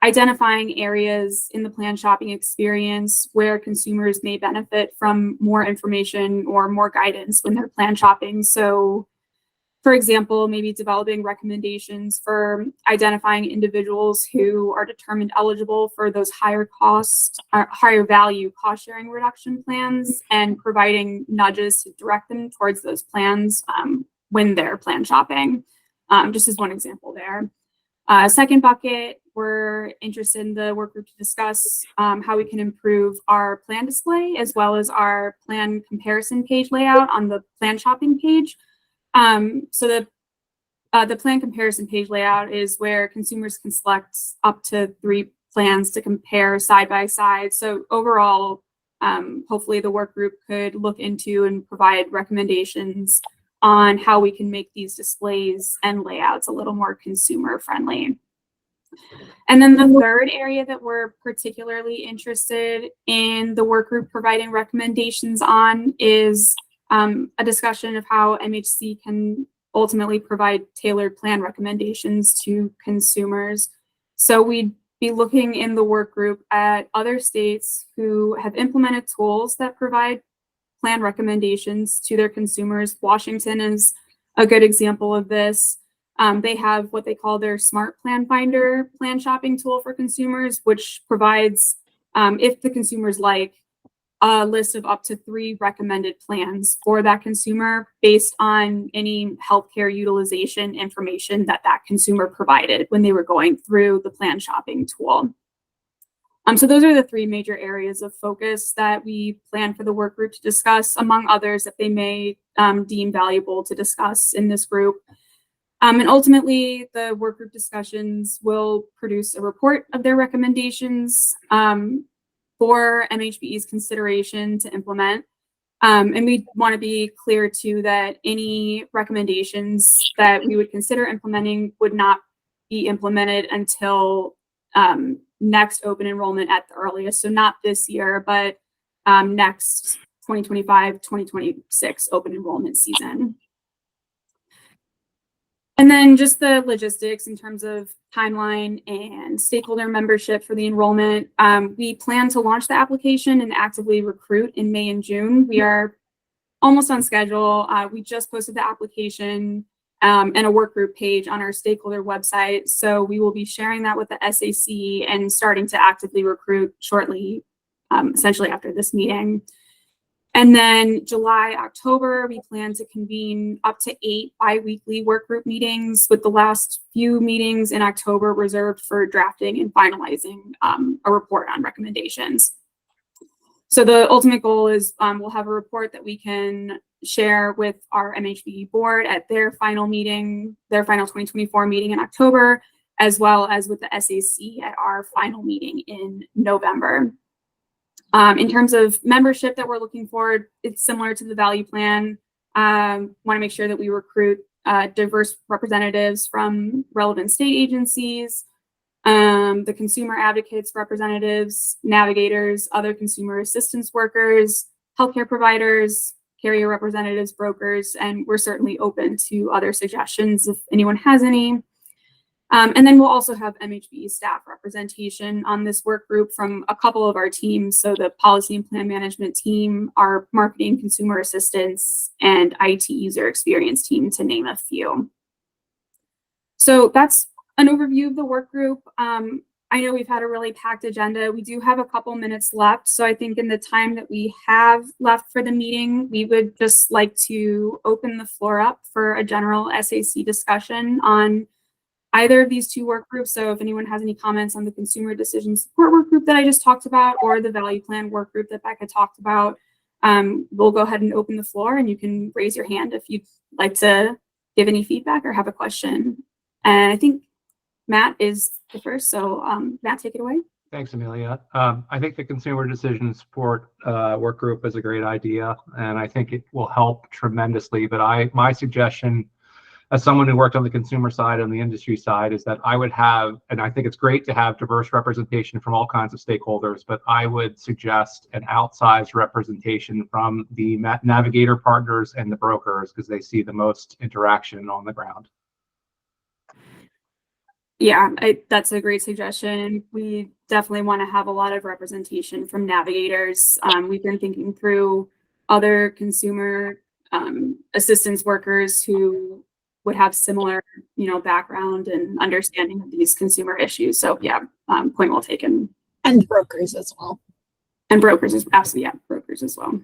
identifying areas in the plan shopping experience where consumers may benefit from more information or more guidance when they're plan shopping. So for example, maybe developing recommendations for identifying individuals who are determined eligible for those higher value cost sharing reduction plans, and providing nudges to direct them towards those plans when they're plan shopping, just as one example there. Second bucket, we're interested in the work group to discuss how we can improve our plan display as well as our plan comparison page layout on the plan shopping page. So the plan comparison page layout is where consumers can select up to 3 plans to compare side by side. So overall, hopefully the work group could look into and provide recommendations on how we can make these displays and layouts a little more consumer friendly. And then the third area that we're particularly interested in the work group providing recommendations on is a discussion of how MHC can ultimately provide tailored plan recommendations to consumers. So we'd be looking in the work group at other states who have implemented tools that provide plan recommendations to their consumers. Washington is a good example of this. They have what they call their Smart Plan Finder plan shopping tool for consumers, which provides, if the consumers like, a list of up to 3 recommended plans for that consumer based on any healthcare utilization information that that consumer provided when they were going through the plan shopping tool. So those are the 3 major areas of focus that we plan for the work group to discuss, among others that they may deem valuable to discuss in this group. And ultimately, the work group discussions will produce a report of their recommendations for MHBE's consideration to implement. And we want to be clear too that any recommendations that we would consider implementing would not be implemented until next open enrollment at the earliest. So not this year, but next 2025-2026 open enrollment season. And then just the logistics in terms of timeline and stakeholder membership for the enrollment. We plan to launch the application and actively recruit in May and June. We are almost on schedule. We just posted the application and a work group page on our stakeholder website. So we will be sharing that with the SAC and starting to actively recruit shortly, essentially after this meeting. And then July, October, we plan to convene up to 8 bi-weekly work group meetings, with the last few meetings in October reserved for drafting and finalizing a report on recommendations. So the ultimate goal is we'll have a report that we can share with our MHBE board at their final meeting, their final 2024 meeting in October, as well as with the SAC at our final meeting in November. In terms of membership that we're looking for, it's similar to the value plan. Want to make sure that we recruit diverse representatives from relevant state agencies, the consumer advocates representatives, navigators, other consumer assistance workers, healthcare providers, carrier representatives, brokers, and we're certainly open to other suggestions if anyone has any. And then we'll also have MHBE staff representation on this work group from a couple of our teams. So the policy and plan management team, our marketing consumer assistance, and IT user experience team, to name a few. So that's an overview of the work group. I know we've had a really packed agenda. We do have a couple minutes left. So I think in the time that we have left for the meeting, we would just like to open the floor up for a general SAC discussion on either of these two work groups. So if anyone has any comments on the consumer decision support work group that I just talked about, or the value plan work group that Becca talked about, we'll go ahead and open the floor, and you can raise your hand if you'd like to give any feedback or have a question. And I think Matt is the first. So Matt, take it away. Thanks, Amelia. I think the consumer decision support work group is a great idea, and I think it will help tremendously. But my suggestion, as someone who worked on the consumer side and the industry side, is that I would have, and I think it's great to have diverse representation from all kinds of stakeholders, but I would suggest an outsized representation from the navigator partners and the brokers, because they see the most interaction on the ground. Yeah, that's a great suggestion. We definitely want to have a lot of representation from navigators. We've been thinking through other consumer assistance workers who would have similar, background and understanding of these consumer issues. So yeah, point well taken. And brokers as well. And brokers is absolutely, yeah, brokers as well.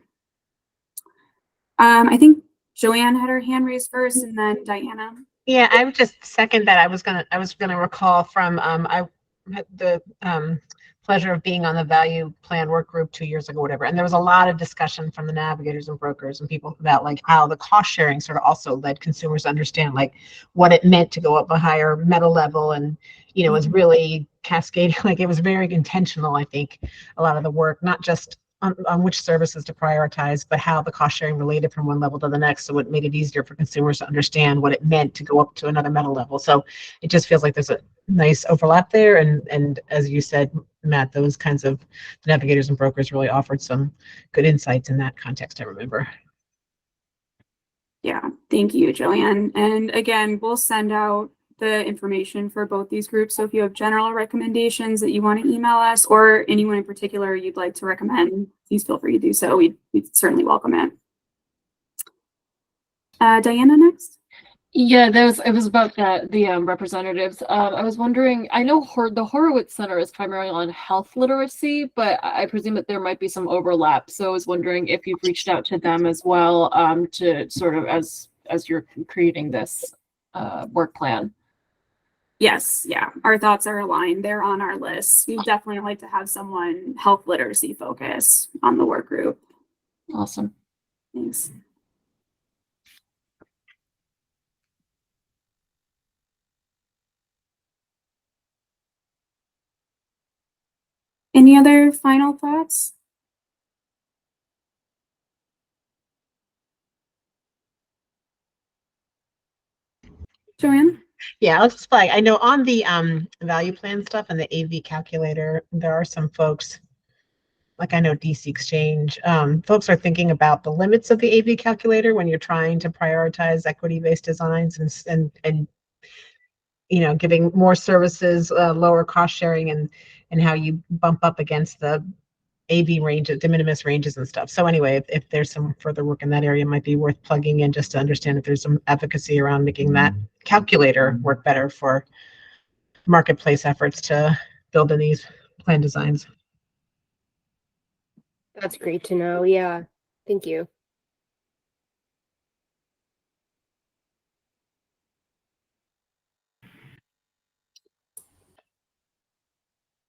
I think Joanne had her hand raised first, and then Diana. Yeah, I would just second that. I was gonna recall from I had the pleasure of being on the value plan work group 2 years ago, whatever, and there was a lot of discussion from the navigators and brokers and people about like how the cost sharing sort of also led consumers to understand like what it meant to go up a higher meta level, and it was really cascading. Like it was very intentional. I think a lot of the work, not just on which services to prioritize, but how the cost sharing related from one level to the next. So it made it easier for consumers to understand what it meant to go up to another meta level. So it just feels like there's a nice overlap there. And as you said, Matt, those kinds of navigators and brokers really offered some good insights in that context, I remember. Yeah, thank you, Joanne. And again, we'll send out the information for both these groups. So if you have general recommendations that you want to email us, or anyone in particular you'd like to recommend, please feel free to do so. We'd certainly welcome it. Diana, next. Yeah, it was about the representatives. I was wondering, I know the Horowitz Center is primarily on health literacy, but I presume that there might be some overlap. So I was wondering if you've reached out to them as well, to sort of as you're creating this work plan. Yes, yeah, our thoughts are aligned. They're on our list. We'd definitely like to have someone health literacy focused on the work group. Awesome. Thanks. Any other final thoughts? Joanne? Yeah, I'll just flag. I know on the value plan stuff and the AV calculator, there are some folks, like I know DC Exchange, folks are thinking about the limits of the AV calculator when you're trying to prioritize equity-based designs and giving more services, lower cost sharing, and how you bump up against the AV range, de minimis ranges and stuff. So anyway, if there's some further work in that area, it might be worth plugging in just to understand if there's some advocacy around making that calculator work better for marketplace efforts to build in these plan designs. That's great to know. Yeah, thank you.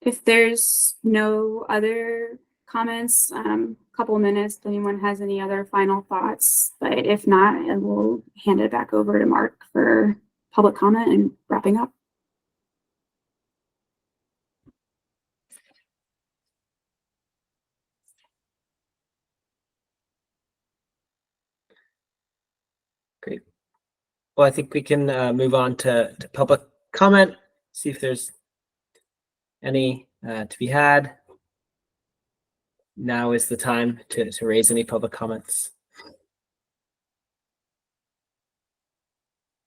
If there's no other comments, couple of minutes, if anyone has any other final thoughts, but if not, I will hand it back over to Mark for public comment and wrapping up. Great. Well, I think we can move on to public comment, see if there's any to be had. Now is the time to raise any public comments.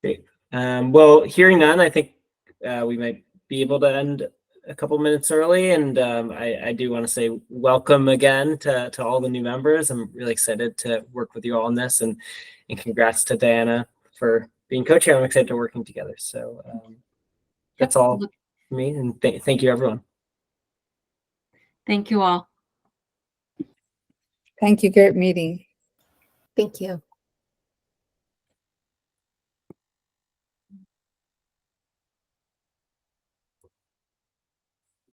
Great. Well, hearing none, I think we might be able to end a couple minutes early. And I do want to say welcome again to all the new members. I'm really excited to work with you all on this, and congrats to Diana for being co-chair. I'm excited to working together. So that's all for me, and thank you, everyone. Thank you all. Thank you. Great meeting. Thank you.